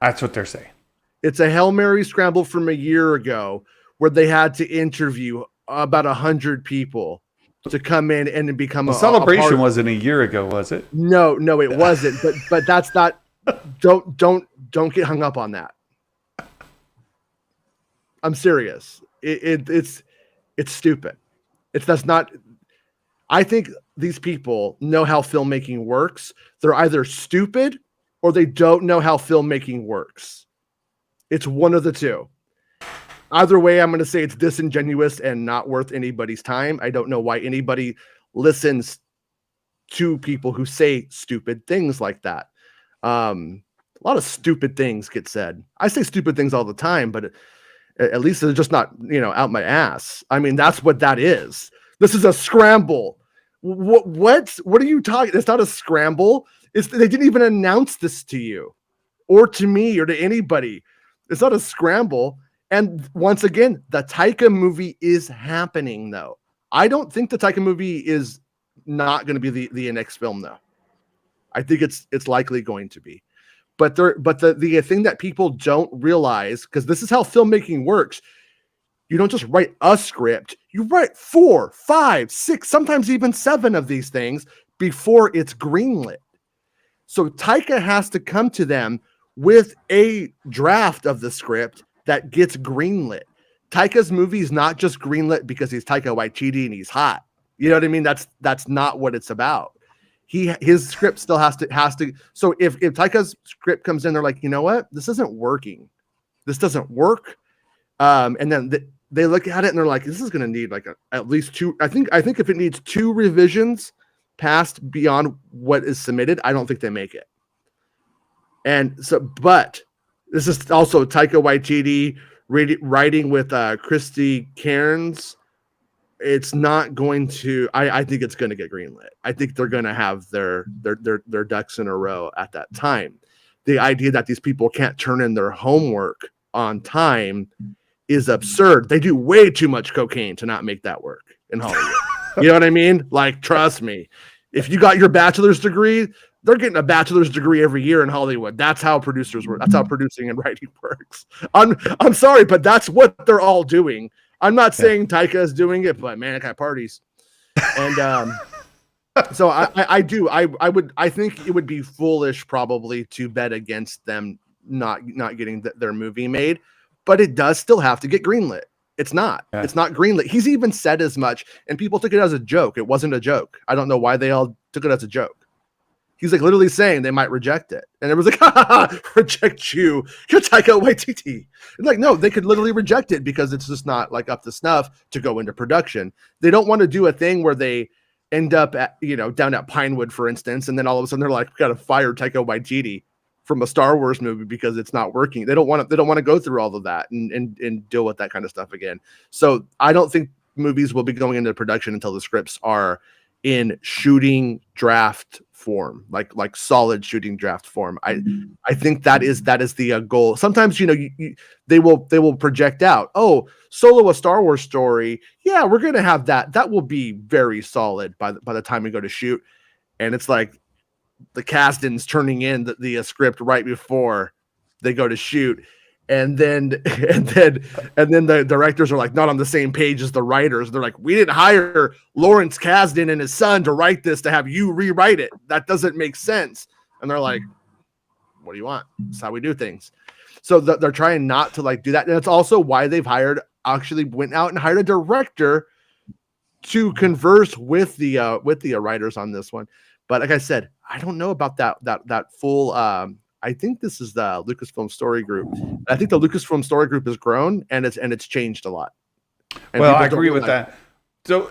That's what they're saying. It's a Hail Mary scramble from a year ago where they had to interview about 100 people to come in and become a celebration. Wasn't a year ago, was it? No, it wasn't. But that's not. Don't get hung up on that. I'm serious. It's stupid. That's not. I think these people know how filmmaking works. They're either stupid or they don't know how filmmaking works. It's one of the two. Either way, I'm going to say it's disingenuous and not worth anybody's time. I don't know why anybody listens to people who say stupid things like that. A lot of stupid things get said. I say stupid things all the time, but at least they're just not, out my ass. I mean, that's what that is. This is a scramble. What are you talking? It's not a scramble. They didn't even announce this to you or to me or to anybody. It's not a scramble. And once again, the Taika movie is happening, though. I don't think the Taika movie is not going to be the next film, though. I think it's likely going to be. But the thing that people don't realize, because this is how filmmaking works, you don't just write a script. You write 4, 5, 6, sometimes even 7 of these things before it's greenlit. So Taika has to come to them with a draft of the script that gets greenlit. Taika's movie is not just greenlit because he's Taika Waititi and he's hot. You know what I mean? That's not what it's about. His script still has to. So if Taika's script comes in, they're like, you know what? This isn't working. This doesn't work. And then they look at it and they're like, this is going to need like at least 2. I think if it needs 2 revisions passed beyond what is submitted, I don't think they make it. And so, but this is also Taika Waititi writing with Christy Cairns. It's not going to. I think it's going to get greenlit. I think they're going to have their ducks in a row at that time. The idea that these people can't turn in their homework on time is absurd. They do way too much cocaine to not make that work in Hollywood. You know what I mean? Like, trust me. If you got your bachelor's degree, they're getting a bachelor's degree every year in Hollywood. That's how producers work. That's how producing and writing works. I'm sorry, but that's what they're all doing. I'm not saying Taika is doing it, but man, I got parties. And so I think it would be foolish probably to bet against them not getting their movie made, but it does still have to get greenlit. It's not. Yeah. It's not greenlit. He's even said as much, and people took it as a joke. It wasn't a joke. I don't know why they all took it as a joke. He's like literally saying they might reject it. And it was like, reject you. You're Taika Waititi. And like, no, they could literally reject it because it's just not like up to snuff to go into production. They don't want to do a thing where they end up at, down at Pinewood, for instance. And then all of a sudden they're like, we got to fire Taika Waititi from a Star Wars movie because it's not working. They don't want to go through all of that and deal with that kind of stuff again. So I don't think movies will be going into production until the scripts are in shooting draft form, like solid shooting draft form. I think that is the goal. Sometimes they will project out, oh, Solo, a Star Wars story, yeah, we're gonna have that will be very solid by the time we go to shoot, and it's like the Kasdan's turning in the script right before they go to shoot. And then the directors are like not on the same page as the writers. They're like, we didn't hire Lawrence Kasdan and his son to write this to have you rewrite it. That doesn't make sense. And they're like, what do you want? That's how we do things. So they're trying not to do that. And it's also why they've went out and hired a director to converse with the writers on this one. But like I said, I don't know about that full. I think this is the Lucasfilm Story Group. I think the Lucasfilm Story Group has grown and it's changed a lot. And well, I agree with that. So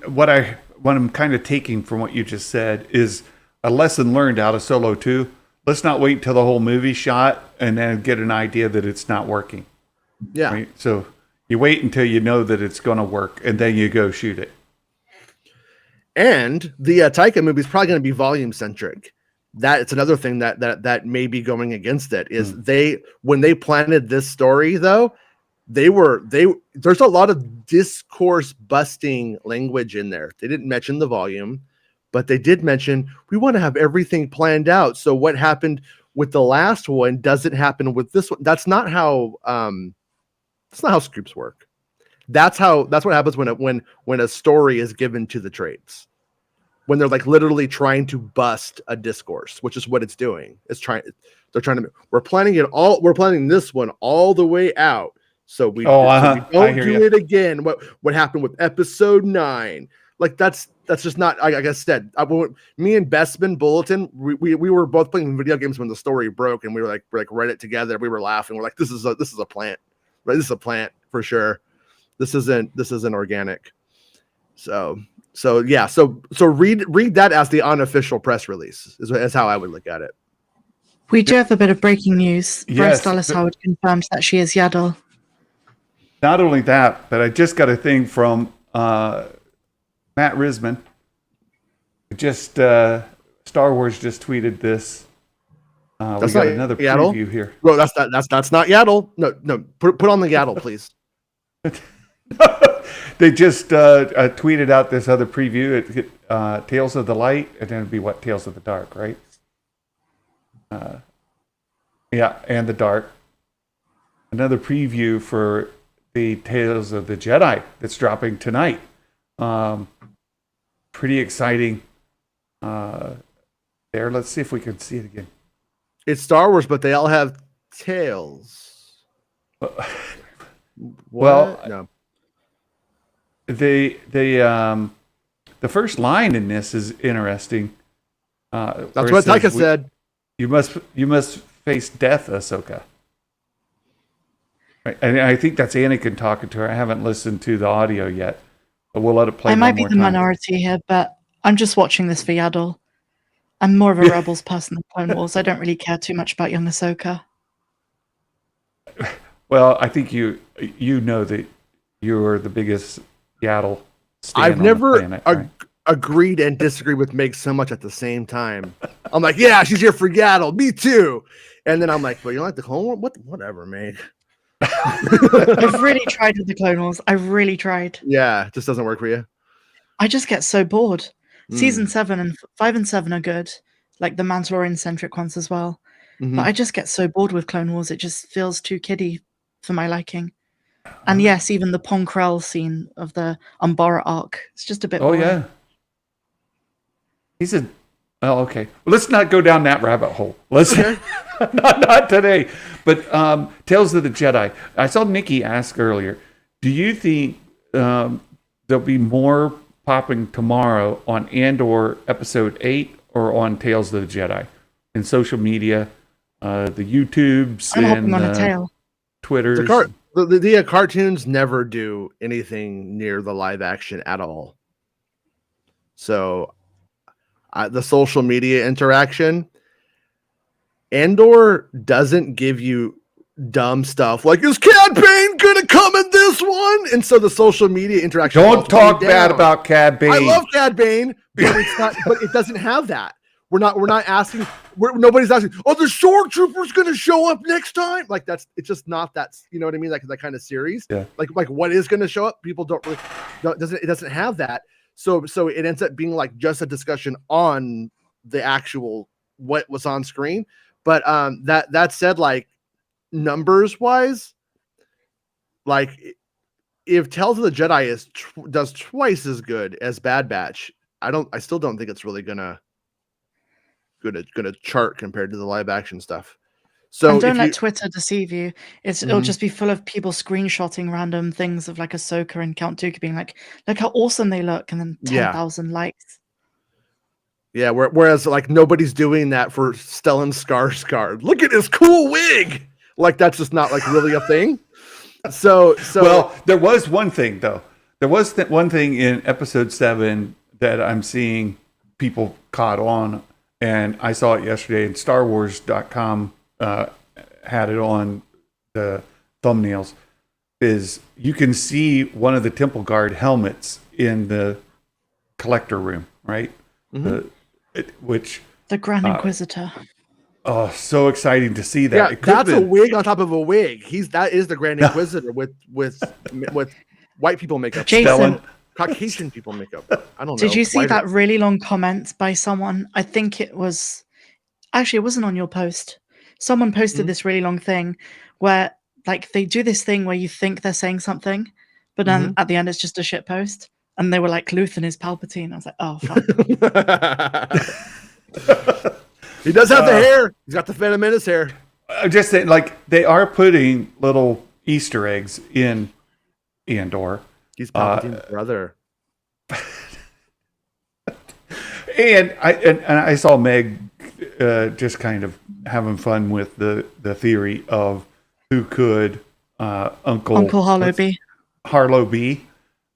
what I'm kind of taking from what you just said is a lesson learned out of Solo 2. Let's not wait till the whole movie shot and then get an idea that it's not working. Yeah. Right? So you wait until you know that it's going to work and then you go shoot it. And the Taika movie is probably going to be volume centric. It's another thing that may be going against it is when they planted this story though, there's a lot of discourse busting language in there. They didn't mention the volume, but they did mention we want to have everything planned out. So what happened with the last one doesn't happen with this one. That's not how scripts work. That's what happens when a story is given to the trades. When they're literally trying to bust a discourse, which is what it's doing. We're planning this one all the way out. So we don't do it again. What happened with episode 9? That's just not, like I said, me and Bestman Bulletin, we were both playing video games when the story broke and we were read it together. We were laughing. We're like, this is a plant, right? This is a plant for sure. This isn't organic. So yeah. So read that as the unofficial press release is how I would look at it. We do have a bit of breaking news. Yes, Bryce Dallas Howard confirmed that she is Yaddle. Not only that, but I just got a thing from Matt Risman. Star Wars just tweeted this. We got another Yaddle? preview here. Bro, that's not Yaddle. No, put on the Yaddle, please. They just tweeted out this other preview. Tales of the Light, and then it'd be what? Tales of the Dark, right? Yeah, and the Dark. Another preview for the Tales of the Jedi that's dropping tonight. Pretty exciting. There, let's see if we can see it again. It's Star Wars, but they all have tails. Well, no. The first line in this is interesting. That's what Taika said. You must face death, Ahsoka. Right. And I think that's Anakin talking to her. I haven't listened to the audio yet, but we'll let it play. I might be the minority here, but I'm just watching this for Yaddle. I'm more of a Rebels person than Clone Wars. I don't really care too much about young Ahsoka. Well, I think you know that you're the biggest Yaddle stan I've on never the planet, right? agreed and disagreed with Meg so much at the same time. I'm like, yeah, she's here for Yaddle. Me too. And then I'm like, well, you don't like the Clone Wars? Whatever, Meg. I've really tried with the Clone Wars. I've really tried. Yeah, it just doesn't work for you. I just get so bored. Season 7 and 5 and 7 are good, like the Mandalorian-centric ones as well. Mm-hmm. But I just get so bored with Clone Wars. It just feels too kiddie for my liking. And yes, even the Pon Krell scene of the Umbara arc, it's just a bit boring. Yeah. Oh, okay. Well, let's not go down that rabbit hole. Let's not today. But Tales of the Jedi. I saw Nikki ask earlier, do you think there'll be more popping tomorrow on Andor episode 8 or on Tales of the Jedi? In social media, the YouTubes I'm and hopping on a tail. Twitters. The cartoons never do anything near the live action at all. So the social media interaction, Andor doesn't give you dumb stuff like, is Cad Bane gonna come in this one? And so the social media interaction. Don't talk bad about Cad Bane. I love Cad Bane, but it's not. But it doesn't have that. We're not asking. Nobody's asking. Oh, the Shore Trooper's gonna show up next time. Like it's just not that. You know what I mean? Like that kind of series. Yeah. Like what is gonna show up? People don't really. It doesn't have that. So it ends up being like just a discussion on the actual what was on screen. But that said, like numbers wise, like if Tales of the Jedi does twice as good as Bad Batch, I still don't think it's really gonna chart compared to the live action stuff. So and don't let Twitter deceive you. It'll just be full of people screenshotting random things of like Ahsoka and Count Dooku being like, look how awesome they look, and then 10,000 likes. Yeah, whereas like nobody's doing that for Stellan Skarsgård. Look at his cool wig. Like that's just not like really a thing. So well, there was one thing though. There was one thing in episode 7 that I'm seeing people caught on, and I saw it yesterday. And StarWars.com had it on the thumbnails. Is you can see one of the Temple Guard helmets in the collector room, right? Mm-hmm. The Grand Inquisitor. Oh, so exciting to see that. Yeah, that's a wig on top of a wig. That is the Grand Inquisitor with white people makeup. Jason, Caucasian people makeup. I don't know. Did you see that really long comment by someone? I think it was actually it wasn't on your post. Someone posted this really long thing where like they do this thing where you think they're saying something, but then at the end it's just a shit post. And they were like, Luthen is Palpatine. I was like, oh, fuck. He does have the hair. He's got the Phantom Menace hair. I'm just saying, like, they are putting little Easter eggs in Andor. He's Palpatine's brother. And I saw Meg just kind of having fun with the theory of who could Uncle Harlow be. Harlow be.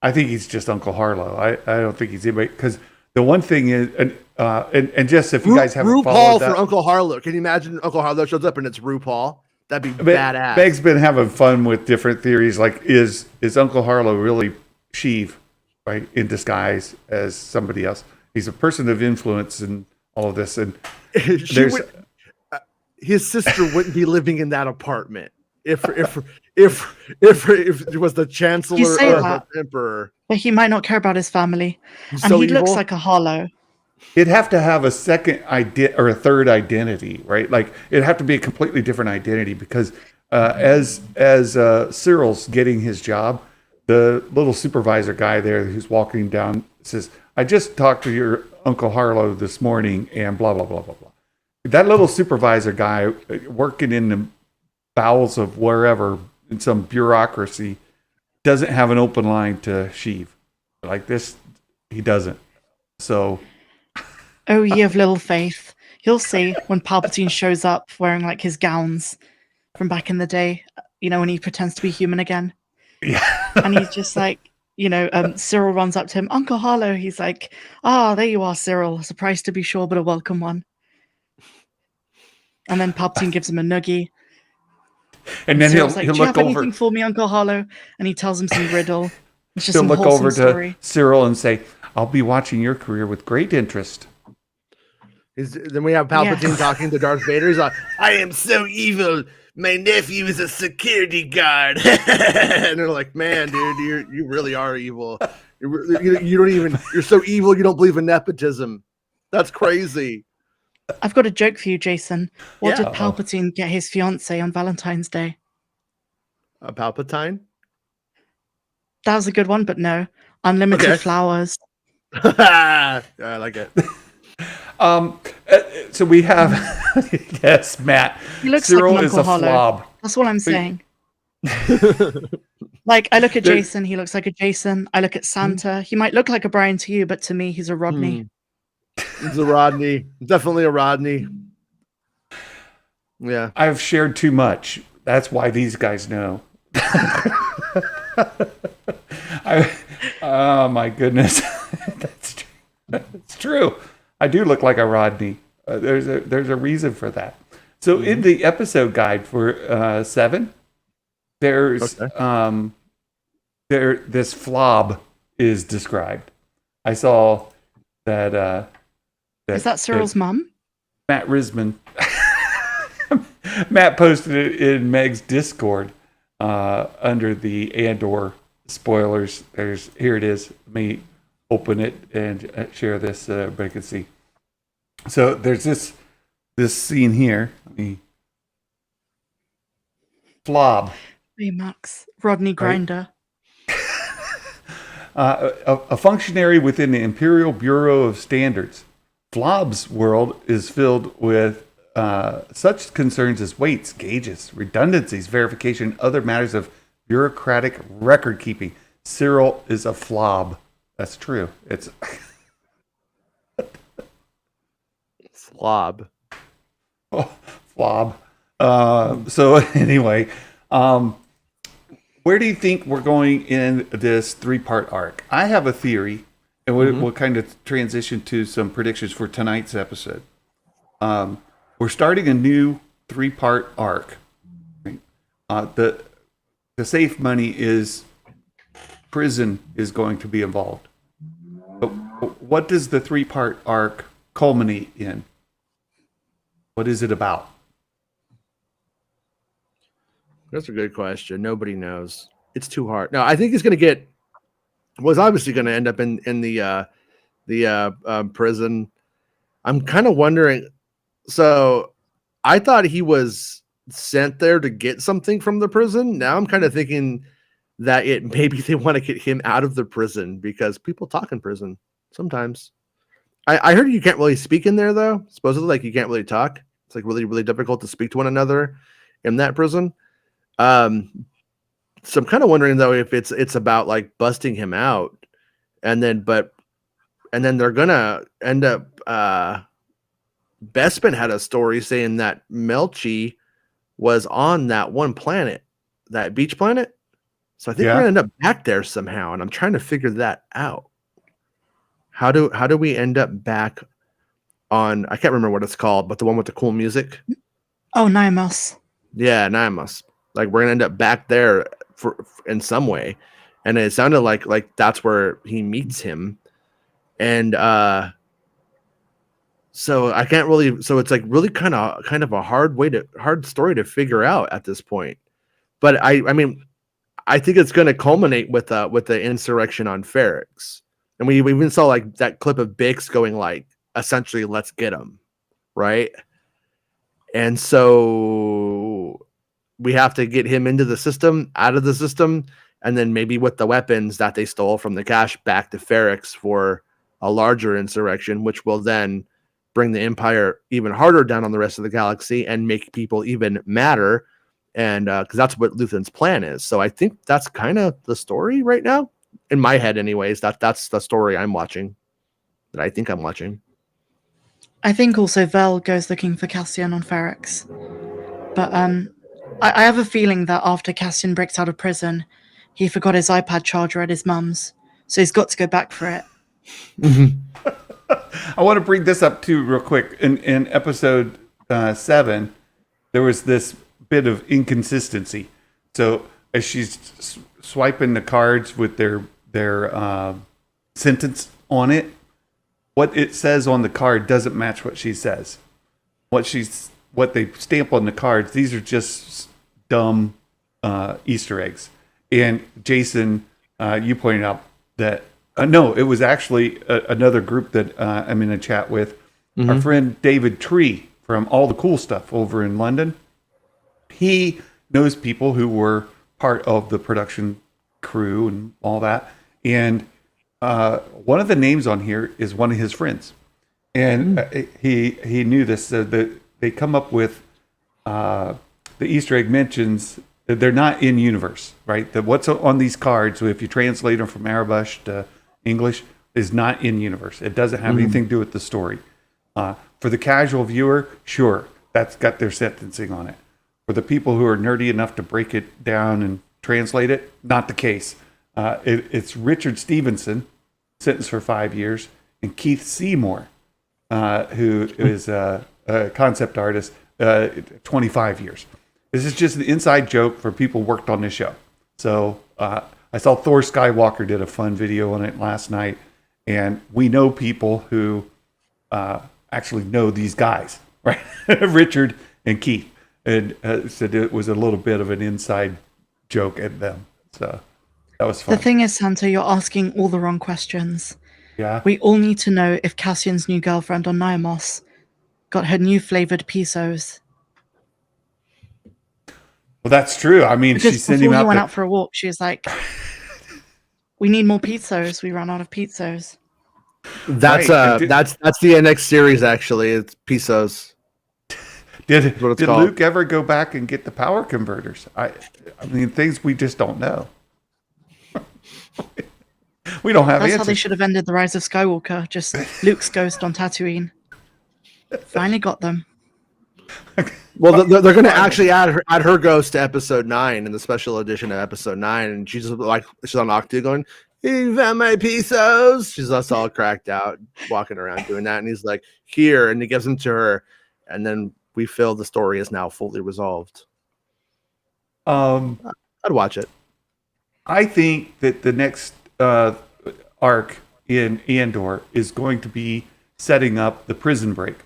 I think he's just Uncle Harlow. I don't think he's anybody, because the one thing is, and just if you guys haven't RuPaul followed that, for Uncle Harlow. Can you imagine Uncle Harlow shows up and it's RuPaul? That'd be badass. Meg's been having fun with different theories, like is Uncle Harlow really Sheev, right, in disguise as somebody else? He's a person of influence and all of this, and his sister wouldn't be living in that apartment if it was the Chancellor or the Emperor. But he might not care about his family, and so he evil. looks like a Harlow. It'd have to have a second or a third identity, right? Like it'd have to be a completely different identity, because as Cyril's getting his job, the little supervisor guy there who's walking down says, "I just talked to your Uncle Harlow this morning," and blah blah blah blah blah. That little supervisor guy working in the bowels of wherever in some bureaucracy doesn't have an open line to Sheev like this. He doesn't. So. Oh, ye of little faith. You'll see when Palpatine shows up wearing like his gowns from back in the day, you know, when he pretends to be human again. Yeah. And he's just like, you know, Cyril runs up to him, Uncle Harlow. He's like, there you are, Cyril. A surprise to be sure, but a welcome one. And then Palpatine gives him a noogie. And then Cyril's he'll like, do you look have over. anything for me, Uncle Harlow? And he tells him some riddle. It's just He'll some look wholesome over story. to Cyril and say, "I'll be watching your career with great interest." Then we have Palpatine talking to Darth Vader. He's like, "I am so evil. My nephew is a security guard." And they're like, "Man, dude, you really are evil. You don't even. You're so evil. You don't believe in nepotism. That's crazy." I've got a joke for you, Jason. What Yeah. did Palpatine get his fiance on Valentine's Day? A Palpatine? That was a good one, but no. Unlimited flowers. I like it. So we have, yes, Matt. He looks Cyril like an is Uncle a Harlow. flob. That's all I'm saying. Like, I look at Jason, he looks like a Jason. I look at Santa. He might look like a Brian to you, but to me, he's a Rodney. He's a Rodney. Definitely a Rodney. Yeah. I've shared too much. That's why these guys know. Oh my goodness. That's true. I do look like a Rodney. There's a reason for that. So in the episode guide for 7, there's this flob is described. I saw that. Is that Cyril's mum? Matt Risman. Matt posted it in Meg's Discord under the Andor spoilers. Here it is. Let me open it and share this so everybody can see. So there's this scene here. Let me flob. Max Rodney Grinder. A functionary within the Imperial Bureau of Standards. Flob's world is filled with such concerns as weights, gauges, redundancies, verification, other matters of bureaucratic record keeping. Cyril is a flob. That's true. It's Flob. Flob. So anyway, where do you think we're going in this 3-part arc? I have a theory, and we'll kind of transition to some predictions for tonight's episode. We're starting a new 3-part arc. Right? The safe money is prison is going to be involved. But what does the 3-part arc culminate in? What is it about? That's a good question. Nobody knows. It's too hard. No, I think he's going to get. Was obviously going to end up in the prison. I'm kind of wondering. So, I thought he was sent there to get something from the prison. Now I'm kind of thinking that maybe they want to get him out of the prison because people talk in prison sometimes. I heard you can't really speak in there though. Supposedly, like you can't really talk. It's like really, really difficult to speak to one another in that prison. So I'm kind of wondering though if it's about like busting him out, and then they're gonna end up. Bespin had a story saying that Melchi was on that one planet, that beach planet. So I think we're gonna end up back there somehow, and I'm trying to figure that out. How do we end up back on? I can't remember what it's called, but the one with the cool music. Oh, Nymos. Yeah, Nymos. Like we're gonna end up back there for in some way, and it sounded like that's where he meets him, and so I can't really. So it's like really kind of a hard story to figure out at this point. But I mean, I think it's going to culminate with the insurrection on Ferrix, and we even saw like that clip of Bix going like essentially let's get him, right? And so we have to get him into the system, out of the system, and then maybe with the weapons that they stole from the cache back to Ferrix for a larger insurrection, which will then bring the Empire even harder down on the rest of the galaxy and make people even madder. And because that's what Luthen's plan is. So I think that's kind of the story right now. In my head, anyways, that's the story I'm watching, that I think I'm watching. I think also Vel goes looking for Cassian on Ferrix. But I have a feeling that after Cassian breaks out of prison, he forgot his iPad charger at his mum's. So he's got to go back for it. I want to bring this up too real quick. In episode 7, there was this bit of inconsistency. So as she's swiping the cards with their sentence on it, what it says on the card doesn't match what she says. What they stamp on the cards, these are just dumb Easter eggs. And Jason, you pointed out that no, it was actually another group that I'm in a chat with. Mm-hmm. Our friend David Tree from All the Cool Stuff over in London. He knows people who were part of the production crew and all that. And one of the names on here is one of his friends. And he knew this. So they come up with the Easter egg mentions that they're not in universe, right? That what's on these cards, so if you translate them from Arabic to English, is not in universe. It doesn't have anything to do with the story. For the casual viewer, sure, that's got their sentencing on it. For the people who are nerdy enough to break it down and translate it, not the case. It's Richard Stevenson, sentenced for 5 years, and Keith Seymour, who is a concept artist. 25 years. This is just an inside joke for people who worked on this show. So I saw Thor Skywalker did a fun video on it last night, and we know people who actually know these guys, right? Richard and Keith, and said it was a little bit of an inside joke at them. So that was fun. The thing is, Santa, you're asking all the wrong questions. Yeah. We all need to know if Cassian's new girlfriend on Niamos got her new flavored pisos. Well, that's true. I mean, Because she sent before him he out. went out for a walk, she was like, "We need more pizzos. We ran out of pizzos." That's Right. that's the next series actually. It's Pisos. Did what it's called. Luke ever go back and get the power converters? I mean, things we just don't know. We don't have That's answers. how they should have ended the Rise of Skywalker. Just Luke's ghost on Tatooine. Finally got them. Well, they're going to actually add her ghost to episode 9 in the special edition of episode 9, and she's like she's on Octa going, "You found my Pisos." She's just all cracked out, walking around doing that, and he's like, "Here," and he gives them to her, and then we feel the story is now fully resolved. I'd watch it. I think that the next arc in Andor is going to be setting up the prison break.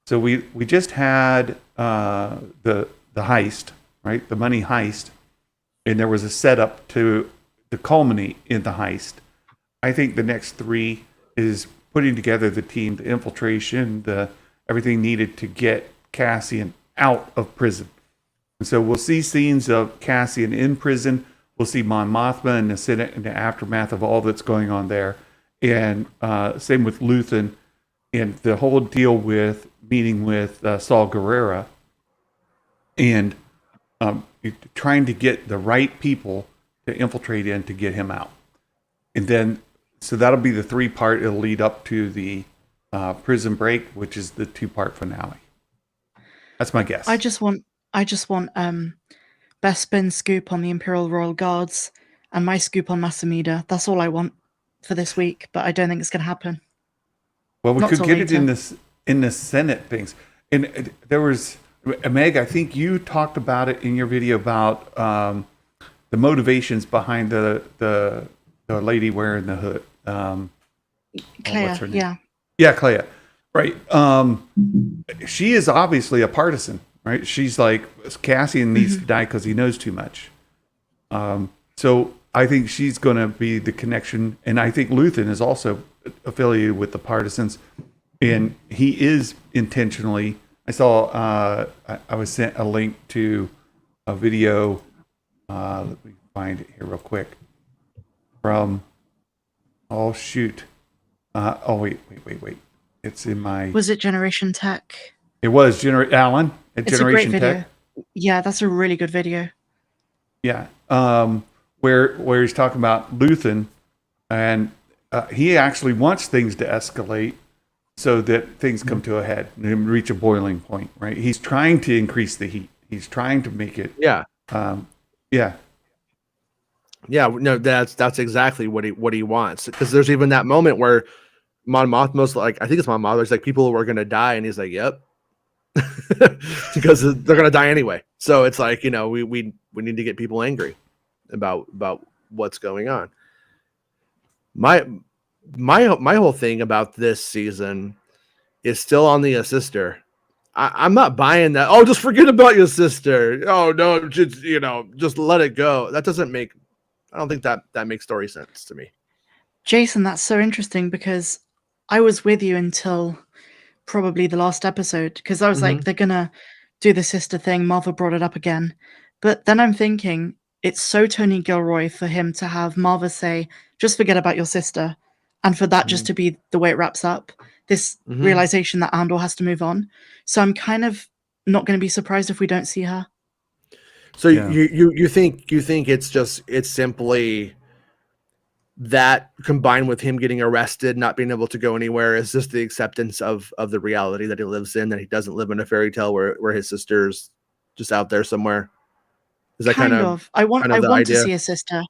So we just had the heist, right? The money heist, and there was a setup to culminate in the heist. I think the next 3 is putting together the team, the infiltration, the everything needed to get Cassian out of prison. And so we'll see scenes of Cassian in prison. We'll see Mon Mothma in the Senate in the aftermath of all that's going on there. And same with Luthen and the whole deal with meeting with Saul Guerrera and trying to get the right people to infiltrate in to get him out. And then, so that'll be the 3-part. It'll lead up to the prison break, which is the 2-part finale. That's my guess. I just want best spin scoop on the Imperial Royal Guards and my scoop on Masamida. That's all I want for this week, but I don't think it's going to happen. Well, we Not could till get it later. in the Senate things. And there was, Meg, I think you talked about it in your video about the motivations behind the lady wearing the hood. Clea, her name? yeah. Yeah, Clea. Right. She is obviously a partisan, right? She's like, Cassian needs to die because he knows too much. So I think she's going to be the connection. And I think Luthen is also affiliated with the partisans. And he is intentionally, I saw, I was sent a link to a video. Let me find it here real quick. From, oh, shoot. Wait. It's in my. Was it Generation Tech? It was Alan at It's Generation a great video. Tech. Yeah, that's a really good video. Yeah. Where he's talking about Luthen, and he actually wants things to escalate so that things come to a head and reach a boiling point, right? He's trying to increase the heat. He's trying to make it. Yeah. Yeah. Yeah, no, that's exactly what he wants. Because there's even that moment where Mon Mothma's like, I think it's Mon Mothma's like, people are gonna die, and he's like, yep, because they're gonna die anyway. So it's like, you know, we need to get people angry about what's going on. My whole thing about this season is still on the sister. I'm not buying that. Oh, just forget about your sister. Oh no, just let it go. That doesn't make. I don't think that makes story sense to me. Jason, that's so interesting because I was with you until probably the last episode because I was like, they're gonna do the sister thing. Martha brought it up again, but then I'm thinking it's so Tony Gilroy for him to have Martha say, "Just forget about your sister," and for that just to be the way it wraps up. This realization that Andor has to move on. So I'm kind of not going to be surprised if we don't see her. So you think it's simply that combined with him getting arrested, not being able to go anywhere, is just the acceptance of the reality that he lives in, that he doesn't live in a fairy tale where his sister's just out there somewhere. Is that kind of I want idea? to see his sister.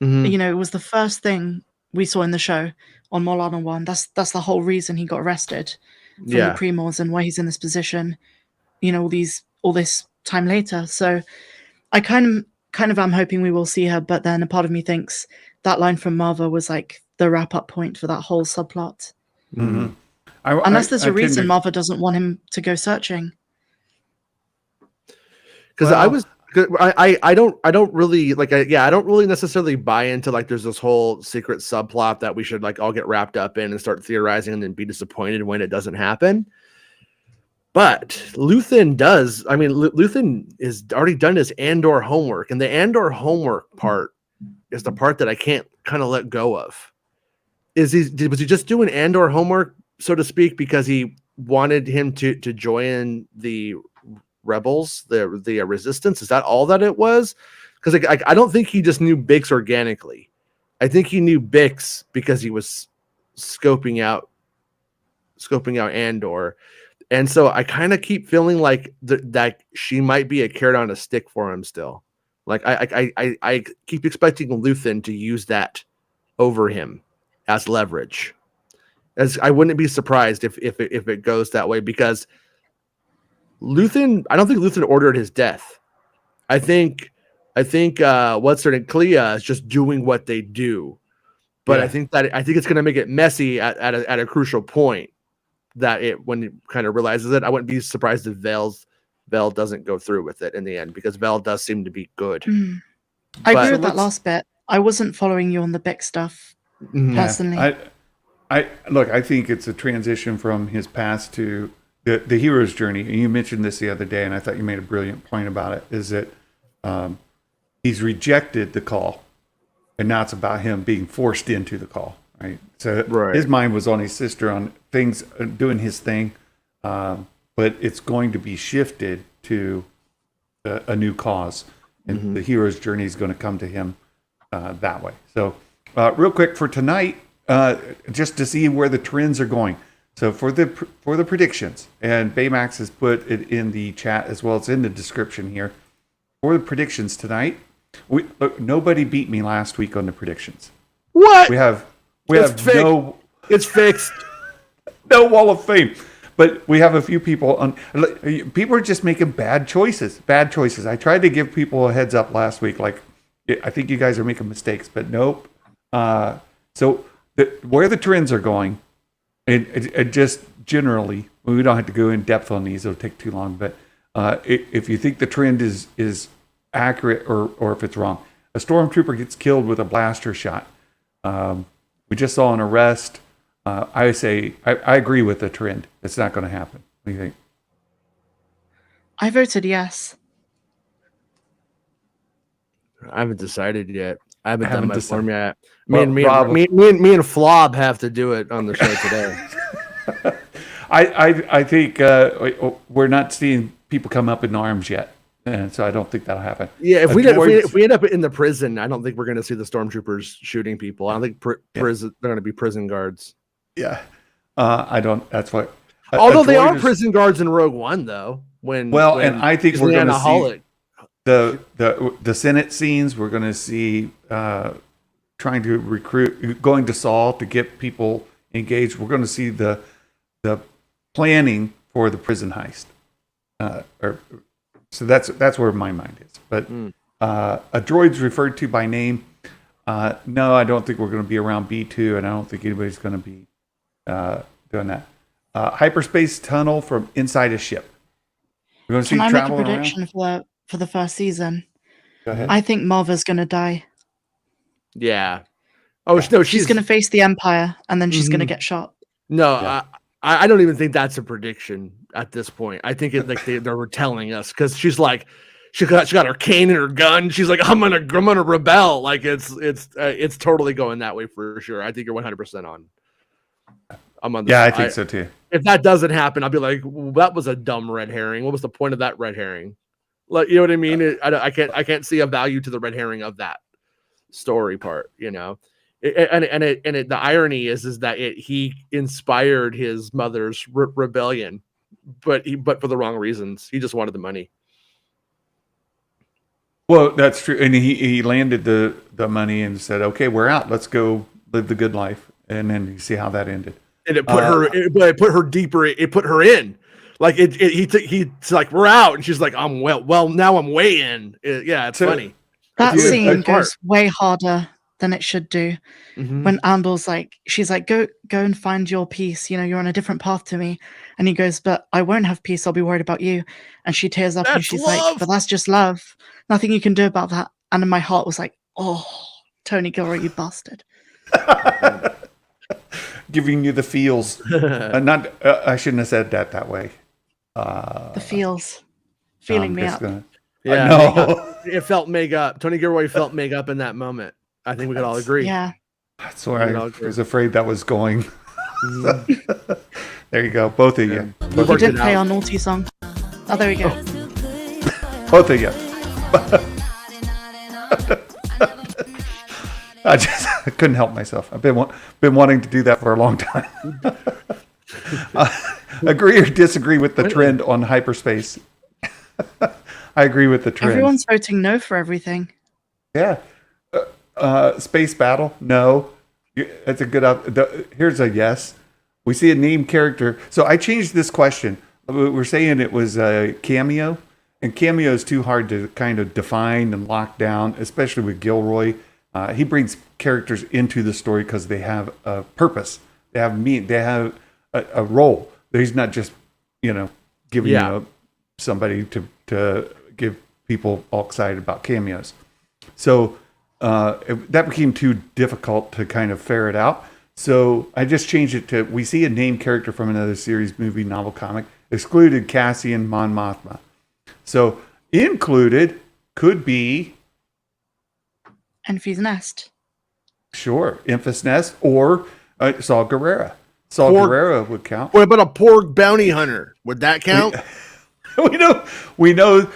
You know, it was the first thing we saw in the show on Molana 1. That's the whole reason he got arrested from the Primors and why he's in this position. all this time later. So I kind of am hoping we will see her, but then a part of me thinks that line from Marva was like the wrap up point for that whole subplot. Mm-hmm. Unless there's a reason Marva doesn't want him to go searching. Because I don't really I don't really necessarily buy into like there's this whole secret subplot that we should like all get wrapped up in and start theorizing and then be disappointed when it doesn't happen. But Luthen does. I mean, Luthen is already done his Andor homework, and the Andor homework part is the part that I can't kind of let go of. Was he just doing Andor homework, so to speak, because he wanted him to join the rebels, the resistance? Is that all that it was? Because I don't think he just knew Bix organically. I think he knew Bix because he was scoping out Andor. And so I kind of keep feeling like that she might be a carrot on a stick for him still. Like I keep expecting Luthen to use that over him as leverage. As I wouldn't be surprised if it goes that way, because I don't think Luthen ordered his death. I think what's her name, Clea, is just doing what they do. But I think it's going to make it messy at a crucial point. When it kind of realizes it, I wouldn't be surprised if Vel doesn't go through with it in the end, because Vel does seem to be good. I agree with that last bit. I wasn't following you on the Bix stuff personally. I think it's a transition from his past to the hero's journey. And you mentioned this the other day, and I thought you made a brilliant point about it. Is that he's rejected the call, and now it's about him being forced into the call. Right. So his mind was on his sister, on things, doing his thing. But it's going to be shifted to a new cause. And the hero's journey is going to come to him that way. So real quick for tonight, just to see where the trends are going. So for the predictions, and Baymax has put it in the chat as well as in the description here. For the predictions tonight, nobody beat me last week on the predictions. What? It's fixed. No Wall of Fame. But we have a few people people are just making bad choices. I tried to give people a heads up last week. Like, I think you guys are making mistakes, but nope. So where the trends are going, it just generally, we don't have to go in depth on these. It'll take too long. But if you think the trend is accurate or if it's wrong, a stormtrooper gets killed with a blaster shot. We just saw an arrest. I say I agree with the trend. It's not going to happen. What do you think? I voted yes. I haven't decided yet. I haven't done my form yet. Me and Flob have to do it on the show today. I think we're not seeing people come up in arms yet. And so I don't think that'll happen. Yeah, if we end up in the prison, I don't think we're going to see the stormtroopers shooting people. I don't think they're going to be prison guards. Yeah, I don't. That's what. Although they are prison guards in Rogue One, though. And I think we're going to see the Senate scenes. We're going to see trying to recruit, going to Saul to get people engaged. We're going to see the planning for the prison heist. So that's where my mind is. But a droid's referred to by name. No, I don't think we're going to be around B2, and I don't think anybody's going to be doing that. Hyperspace tunnel from inside a ship. We're going to see travel around. Can I make a prediction for the first season? Go ahead. I think Marva's going to die. Yeah. Oh, no, she's going to face the Empire, and then she's going to get shot. No, I don't even think that's a prediction at this point. I think it's like they were telling us, because she's like, she got her cane and her gun. She's like, I'm gonna rebel. Like it's totally going that way for sure. I think you're 100% on. I'm on. I think so too. If that doesn't happen, I'll be like, well, that was a dumb red herring. What was the point of that red herring? Like, you know what I mean? I can't see a value to the red herring of that story part. You know. The irony is that he inspired his mother's rebellion, but for the wrong reasons. He just wanted the money. Well, that's true, and he landed the money and said, "Okay, we're out. Let's go live the good life." And then you see how that ended. And it put her deeper. It put her in. Like he's like, we're out, and she's like, I'm well now I'm way in. Yeah, it's funny. That It's a scene good part. goes way harder than it should do. Mhm. When Andor's like, she's like, go and find your peace. You know, you're on a different path to me. And he goes, but I won't have peace. I'll be worried about you. And she tears up and That's she's love. like, but that's just love. Nothing you can do about that. And in my heart was like, oh, Tony Gilroy, you bastard. Giving you the feels. Not. I shouldn't have said that way. The feels. Feeling me up. Yeah, no. it felt mega. Tony Gilroy felt mega up in that moment. I think we could all agree. Yeah. That's where I was afraid that was going. There you go, both of you. We did play our naughty song. Oh, there we go. Both of you. I couldn't help myself. I've been wanting to do that for a long time. Agree or disagree with the trend on hyperspace? I agree with the trend. Everyone's voting no for everything. Yeah. Space battle? No. That's a good. Here's a yes. We see a named character. So I changed this question. We're saying it was a cameo, and cameo is too hard to kind of define and lock down, especially with Gilroy. He brings characters into the story because they have a purpose. They have They have a role. He's not just giving somebody to give people all excited about cameos. So that became too difficult to kind of ferret out. So I just changed it to, we see a named character from another series, movie, novel, comic, excluded Cassian Mon Mothma. So included could be Enfys Nest. Sure, Enfys Nest or Saw Gerrera. Saw Gerrera would count. What about a porg bounty hunter? Would that count? We know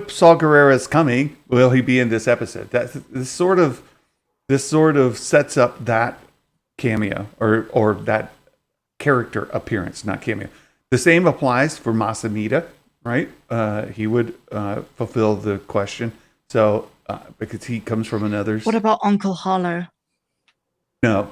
Saw Gerrera is coming. Will he be in this episode? This sort of sets up that cameo or that character appearance, not cameo. The same applies for Masamita, right? He would fulfill the question. So because he comes from another. What about Uncle Harlow? No,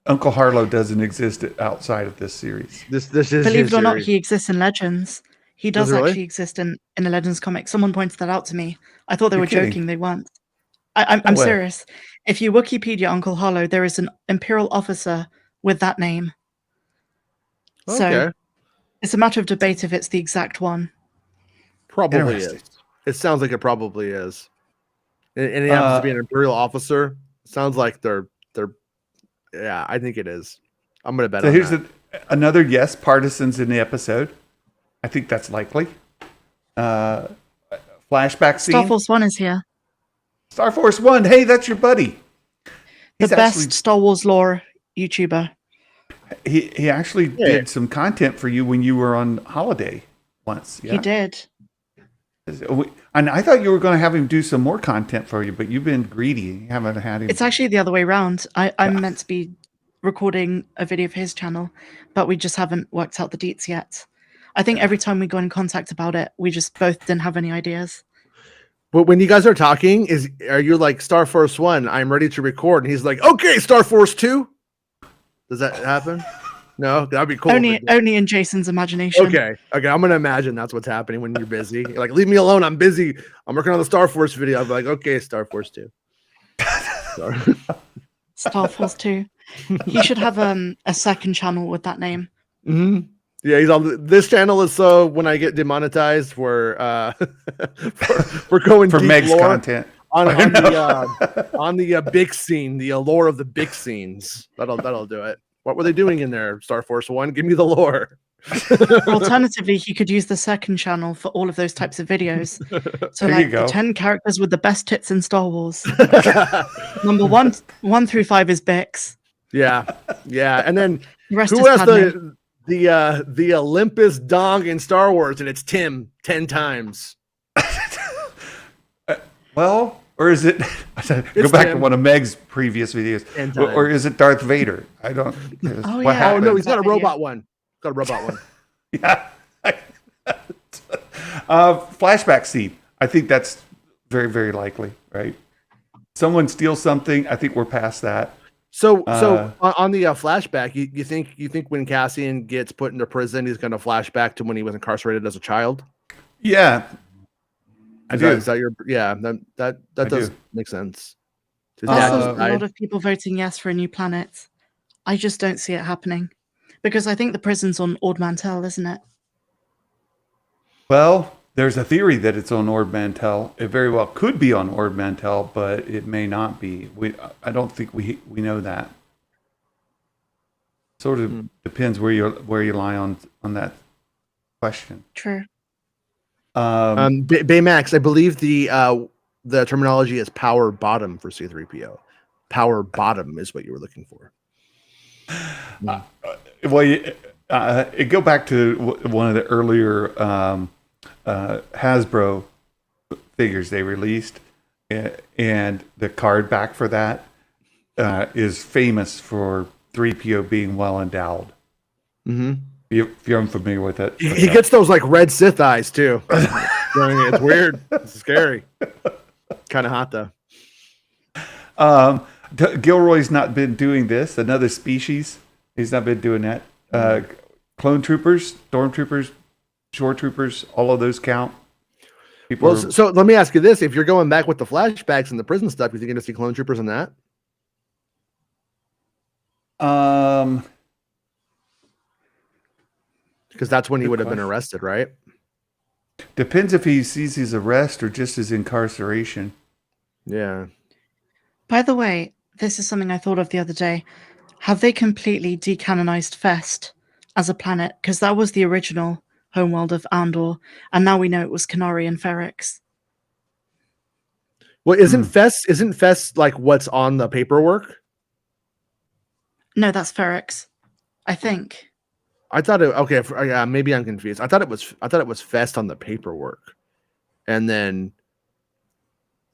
Uncle Harlow doesn't exist outside of this series. This is Believe his it or not, series. he exists in Legends. He does Really? actually exist in a Legends comic. Someone pointed that out to me. I thought they You're were kidding. joking. They weren't. I'm No way. serious. If you Wikipedia Uncle Harlow, there is an Imperial officer with that name. So Okay, it's a matter of debate if it's the exact one. probably is. Interesting. It sounds like it probably is. And he happens to be an Imperial officer. Sounds like they're. Yeah, I think it is. I'm gonna bet. So on here's that. another yes, partisans in the episode. I think that's likely. Flashback scene. Star Force One is here. Star Force One. Hey, that's your buddy. The best Star Wars lore YouTuber. He actually did some content for you when you were on holiday once. Yeah? He did. And I thought you were going to have him do some more content for you, but you've been greedy. You haven't had him. It's actually the other way around. I'm meant to be recording a video for his channel, but we just haven't worked out the deets yet. I think every time we go in contact about it, we just both didn't have any ideas. But when you guys are talking, are you like Star Force 1? I'm ready to record, and he's like, "Okay, Star Force 2." Does that happen? No, that'd be cool. Only in Jason's imagination. Okay. I'm gonna imagine that's what's happening when you're busy. You're like, leave me alone. I'm busy. I'm working on the Star Force video. I'll be like, okay, Star Force 2. Star Force 2. He should have a second channel with that name. Mm-hmm. Yeah, he's on this channel is so when I get demonetized we're going for deep Meg's lore content. on the big scene, the lore of the big scenes. That'll do it. What were they doing in there? Star Force 1? Give me the lore. Alternatively, he could use the second channel for all of those types of videos. So There you like go. the 10 characters with the best tits in Star Wars. Number 1 through 5 is Bix. Yeah. And then The rest who is has Padme. the Olympus dong in Star Wars, and it's Tim 10 times. Well, or is it? Go back to Tim. one of Meg's previous videos. Or is it Darth Vader? I don't. Oh, what yeah. Oh happened? no, he's got a That video. robot one. Got a robot one. Yeah. Flashback scene. I think that's very, very likely, right? Someone steals something. I think we're past that. So on the flashback, you think when Cassian gets put into prison, he's going to flash back to when he was incarcerated as a child? Yeah, I do. Is that your that does make sense. His dad Also, just a died. lot of people voting yes for a new planet. I just don't see it happening because I think the prison's on Ord Mantell, isn't it? Well, there's a theory that it's on Ord Mantell. It very well could be on Ord Mantell, but it may not be. I don't think we know that. Sort of depends where you lie on that question. True. Baymax, I believe the terminology is power bottom for C-3PO. Power bottom is what you were looking for. It go back to one of the earlier Hasbro figures they released, and the card back for that is famous for 3PO being well endowed. Mm-hmm. If you're unfamiliar with it, he gets those like red Sith eyes too. It's weird. It's scary. Kind of hot though. Gilroy's not been doing this. Another species. He's not been doing that. Clone troopers, stormtroopers, shore troopers, all of those count. So let me ask you this: if you're going back with the flashbacks and the prison stuff, you think you're going to see clone troopers in that? Because that's when he would have been arrested, right? Depends if he sees his arrest or just his incarceration. Yeah. By the way, this is something I thought of the other day. Have they completely decanonized Fest as a planet? Because that was the original homeworld of Andor, and now we know it was Kenari and Ferrix. Well, isn't Fest like what's on the paperwork? No, that's Ferrix, I think. I thought it. Okay, maybe I'm confused. I thought it was Fest on the paperwork, and then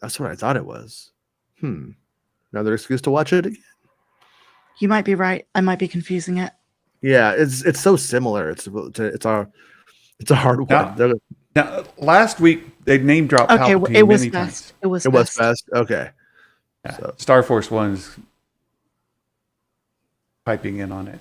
that's what I thought it was. Another excuse to watch it again. You might be right. I might be confusing it. Yeah, it's so similar. It's a hard one. Now, last week they name dropped Palpatine it was many Fest. times. It was Fest. Okay. Yeah. So. Star Force One's piping in on it.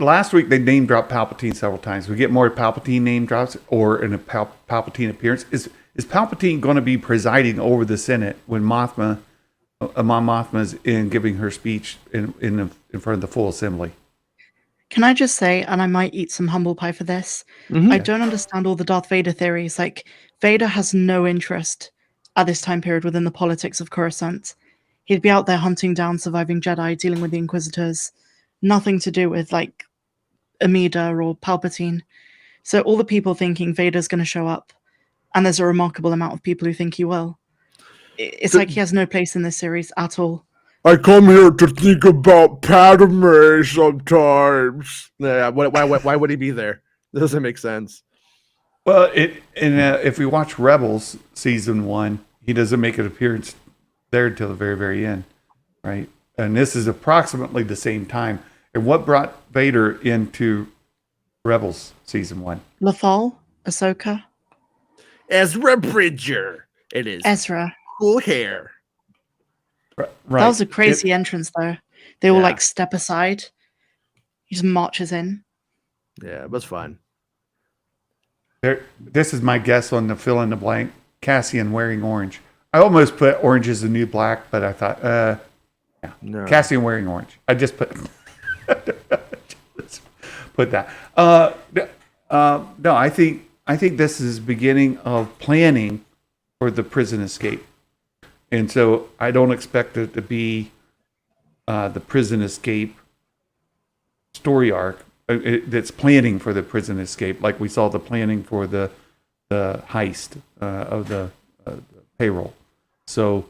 Last week they name dropped Palpatine several times. We get more Palpatine name drops or in a Palpatine appearance. Is Palpatine going to be presiding over the Senate when Mon Mothma's in giving her speech in front of the full assembly? Can I just say, and I might eat some humble pie for this, I don't understand all the Darth Vader theories. Like, Vader has no interest at this time period within the politics of Coruscant. He'd be out there hunting down surviving Jedi, dealing with the Inquisitors. Nothing to do with, like, Amida or Palpatine. So all the people thinking Vader's going to show up, and there's a remarkable amount of people who think he will. It's like he has no place in this series at all. I come here to think about Padme sometimes. Yeah, why would he be there? That doesn't make sense. Well, if we watch Rebels season 1, he doesn't make an appearance there until the very, very end, right? And this is approximately the same time. And what brought Vader into Rebels season 1? Lothal, Ahsoka, Ezra Bridger. It is Ezra. Cool hair. Right. That was a crazy entrance, though. They all like step aside. He just marches in. Yeah, it was fun. This is my guess on the fill in the blank. Cassian wearing orange. I almost put orange is the new black, but I thought, no. Cassian wearing orange. I just put that. No, I think this is beginning of planning for the prison escape. And so I don't expect it to be the prison escape story arc that's planning for the prison escape, like we saw the planning for the heist of the payroll. So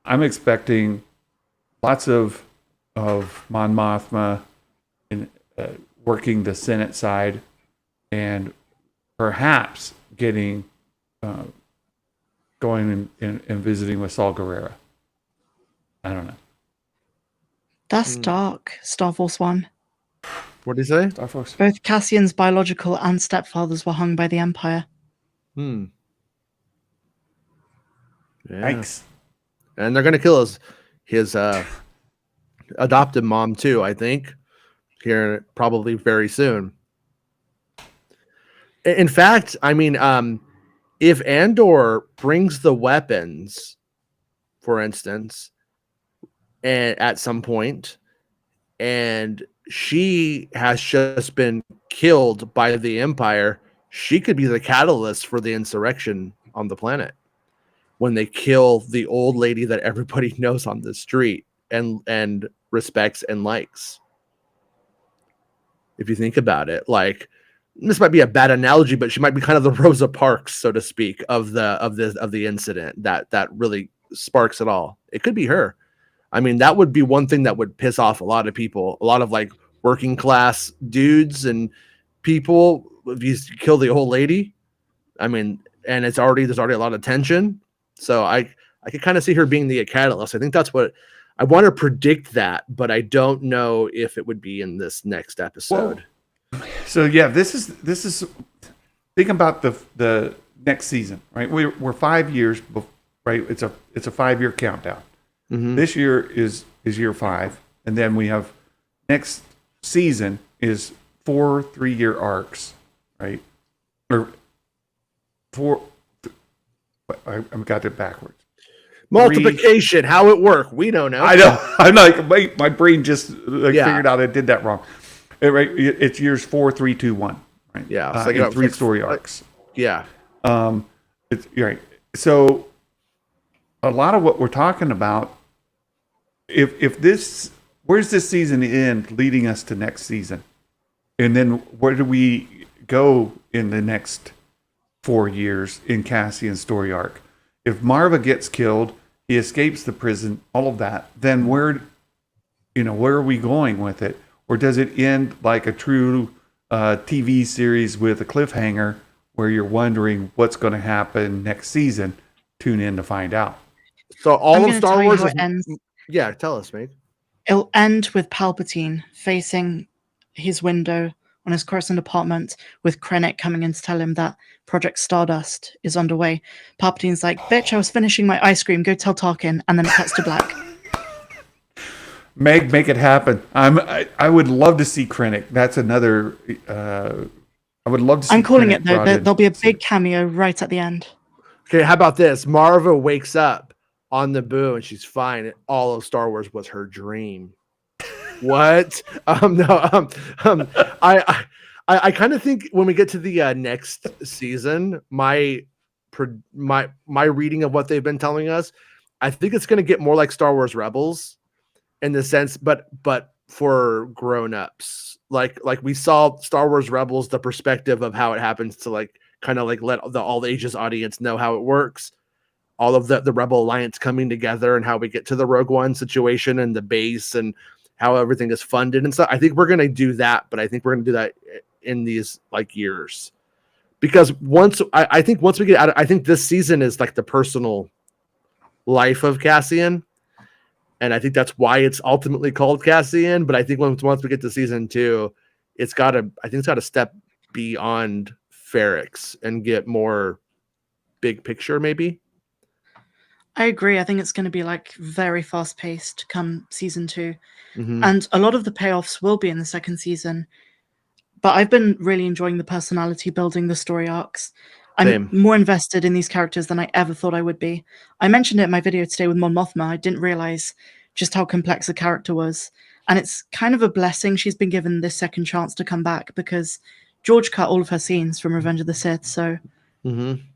I'm expecting lots of Mon Mothma in, working the Senate side and perhaps getting going and visiting with Saul Guerrero. I don't know. That's dark, Star Force One. What did he say? Star Force. Both Cassian's biological and stepfathers were hung by the Empire. Yeah. Yikes. And they're going to kill us. his adopted mom too, I think, here probably very soon. In fact, I mean, if Andor brings the weapons, for instance, and at some point, and she has just been killed by the Empire, she could be the catalyst for the insurrection on the planet when they kill the old lady that everybody knows on the street and respects and likes. If you think about it, like, this might be a bad analogy, but she might be kind of the Rosa Parks, so to speak, of the incident that really sparks it all. It could be her. I mean, that would be one thing that would piss off a lot of people, a lot of like working class dudes and people. If you kill the old lady, I mean, and there's already a lot of tension. So I could kind of see her being the catalyst. I think that's what I want to predict that, but I don't know if it would be in this next episode. Whoa. So yeah, this is think about the next season, right? We're 5 years, right? It's a 5-year countdown. Mm-hmm. This year is year 5, and then we have next season is 4 3-year arcs, right? Or 4. I got it backwards. Multiplication, how it work? We don't know. I know. I'm like my brain just figured out I did that wrong. Right? It's years 4 3 2 1. Right? Yeah. So 3 story arcs. Yeah. It's right. So a lot of what we're talking about, if this, where's this season end leading us to next season, and then where do we go in the next 4 years in Cassian's story arc? If Marva gets killed, he escapes the prison, all of that, then where are we going with it? Or does it end like a true TV series with a cliffhanger where you're wondering what's going to happen next season? Tune in to find out. So all of Star Wars ends. Yeah, tell us, mate. It'll end with Palpatine facing his window on his Coruscant apartment with Krennic coming in to tell him that Project Stardust is underway. Palpatine's like, bitch, I was finishing my ice cream, go tell Tarkin, and then it cuts to black. Meg, make it happen. I would love to see Krennic. That's another I would love to see I'm calling Krennic it though, there'll be a big cameo right at the end. Okay, how about this? Marva wakes up on Naboo and she's fine. All of Star Wars was her dream. What? I kind of think when we get to the next season, my reading of what they've been telling us, I think it's going to get more like Star Wars Rebels in the sense, but for grown-ups. Like we saw Star Wars Rebels, the perspective of how it happens to like kind of like let the all ages audience know how it works. All of the Rebel Alliance coming together and how we get to the Rogue One situation and the base and how everything is funded and stuff. I think we're going to do that, but I think we're going to do that in these like years, because I think once we get out, I think this season is like the personal life of Cassian. And I think that's why it's ultimately called Cassian. But I think once we get to season 2, it's got to step beyond Ferrex and get more big picture, maybe. I agree. I think it's going to be like very fast paced come season 2. Mm-hmm. And a lot of the payoffs will be in the second season. But I've been really enjoying the personality building, the story arcs. I'm more invested in these characters than I ever thought I would be. I mentioned it in my video today with Mon Mothma. I didn't realize just how complex the character was. And it's kind of a blessing she's been given this second chance to come back, because George cut all of her scenes from Revenge of the Sith. So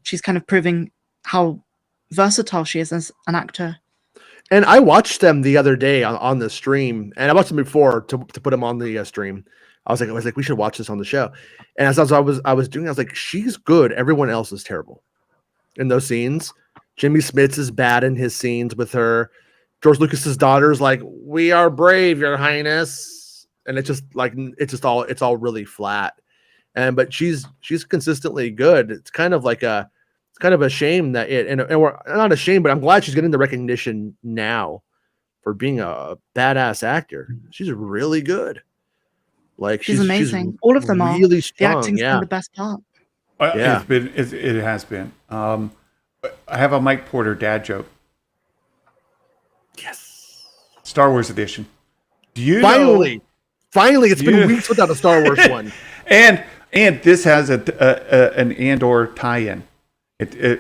she's kind of proving how versatile she is as an actor. And I watched them the other day on the stream, and I watched them before to put them on the stream. I was like, we should watch this on the show. And as I was doing, I was like, she's good. Everyone else is terrible in those scenes. Jimmy Smits is bad in his scenes with her. George Lucas's daughter's like, we are brave, Your Highness. And it's all really flat. But she's consistently good. It's kind of a shame that and we're not ashamed, but I'm glad she's getting the recognition now for being a badass actor. She's really good. Like she's amazing. She's all of them really are. Strong. The acting's been the best part. Yeah, it has been. I have a Mike Porter dad joke. Yes. Star Wars edition. Do you Finally, know, finally, it's been Yeah. weeks without a Star Wars one. and this has an Andor tie-in.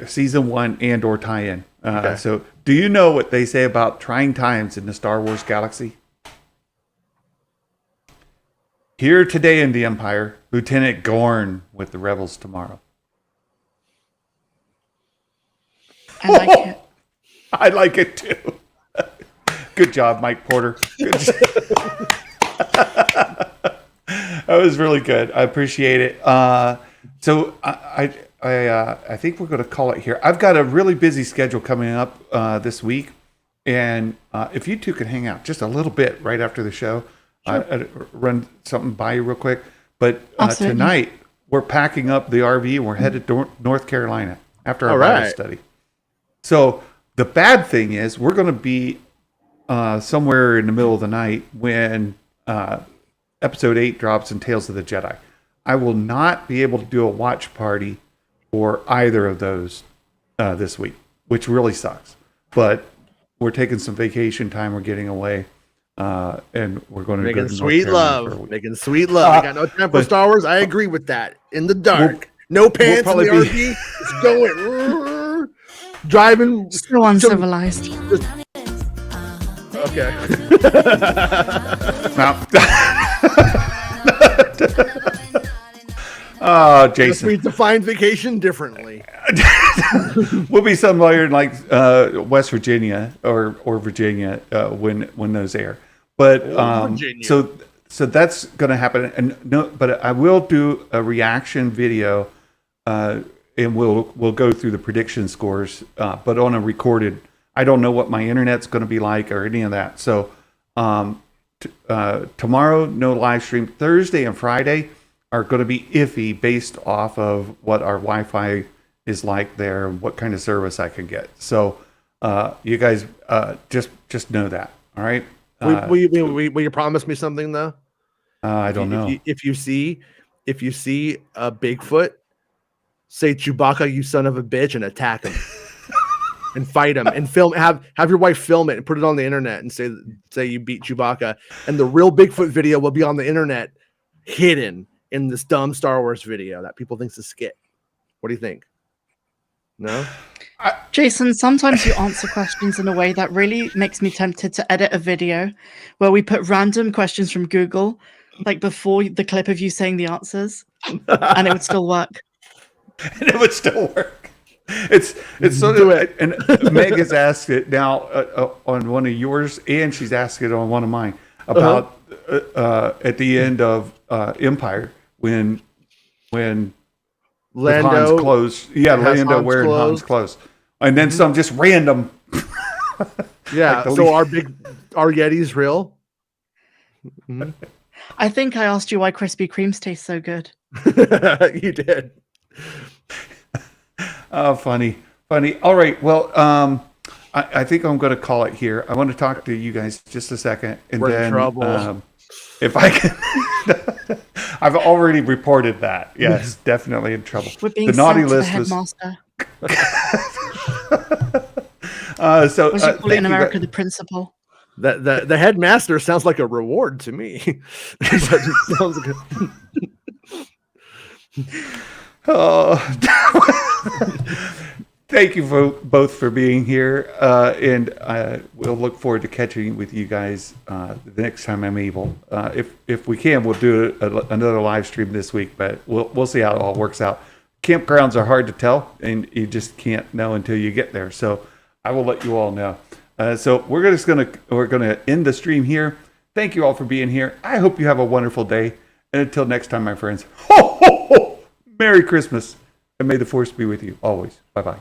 Season 1 Andor tie-in. Okay. So, do you know what they say about trying times in the Star Wars galaxy? Here today in the Empire, Lieutenant Gorn with the rebels tomorrow. I like it. I like it too. Good job, Mike Porter. Good job. That was really good. I appreciate it. So I think we're going to call it here. I've got a really busy schedule coming up this week, and if you two could hang out just a little bit right after the show, I'd run something by you real quick. But Absolutely. tonight we're packing up the RV and we're headed to North Carolina after our All Bible right. study. So the bad thing is we're going to be somewhere in the middle of the night when Episode 8 drops in Tales of the Jedi. I will not be able to do a watch party for either of those this week, which really sucks. But we're taking some vacation time. We're getting away, and we're going to Making go to sweet North Carolina for a love. week. Making sweet love. I got no time for but- Star Wars. I agree with that. In the dark. No pants in probably the be- RV. It's going. Driving. So uncivilized. Okay. Now- Oh, Guess Jason. we define vacation differently. We'll be somewhere in like West Virginia or Virginia when those air. But Virginia. so that's going to happen. And no, but I will do a reaction video, and we'll go through the prediction scores, but on a recorded. I don't know what my internet's going to be like or any of that. So tomorrow, no live stream. Thursday and Friday are going to be iffy based off of what our Wi-Fi is like there and what kind of service I can get. So you guys just know that. All right. Will you promise me something though? I don't know. If you see a Bigfoot, say Chewbacca, you son of a bitch, and attack him. And fight him and film. Have your wife film it and put it on the internet and say you beat Chewbacca. And the real Bigfoot video will be on the internet, hidden in this dumb Star Wars video that people think's a skit. What do you think? No. Jason, sometimes you answer questions in a way that really makes me tempted to edit a video where we put random questions from Google, like before the clip of you saying the answers, and it would still work. And it would still work. It's sort of, and Meg has asked it now on one of yours, and she's asked it on one of mine about at the end of Empire when Lando Han's clothes, has Lando Han's wearing clothes. Han's clothes, and then some just random. Yeah. Like the So least- our Yeti's real. I think I asked you why Krispy Kremes taste so good. You did. Oh, funny. All right. Well, I think I'm going to call it here. I want to talk to you guys just a second, and We're in then trouble. if I can, I've already reported that. Yes, definitely in trouble. We're being The naughty sent to the list was. headmaster. So What do you call it thank in you America? guys- The principal. The headmaster sounds like a reward to me. Sounds like Oh. Thank you both for being here, and we'll look forward to catching with you guys the next time I'm able. If we can, we'll do another live stream this week, but we'll see how it all works out. Campgrounds are hard to tell, and you just can't know until you get there. So I will let you all know. So we're gonna end the stream here. Thank you all for being here. I hope you have a wonderful day, and until next time, my friends. Ho ho ho! Merry Christmas, and may the Force be with you always. Bye bye.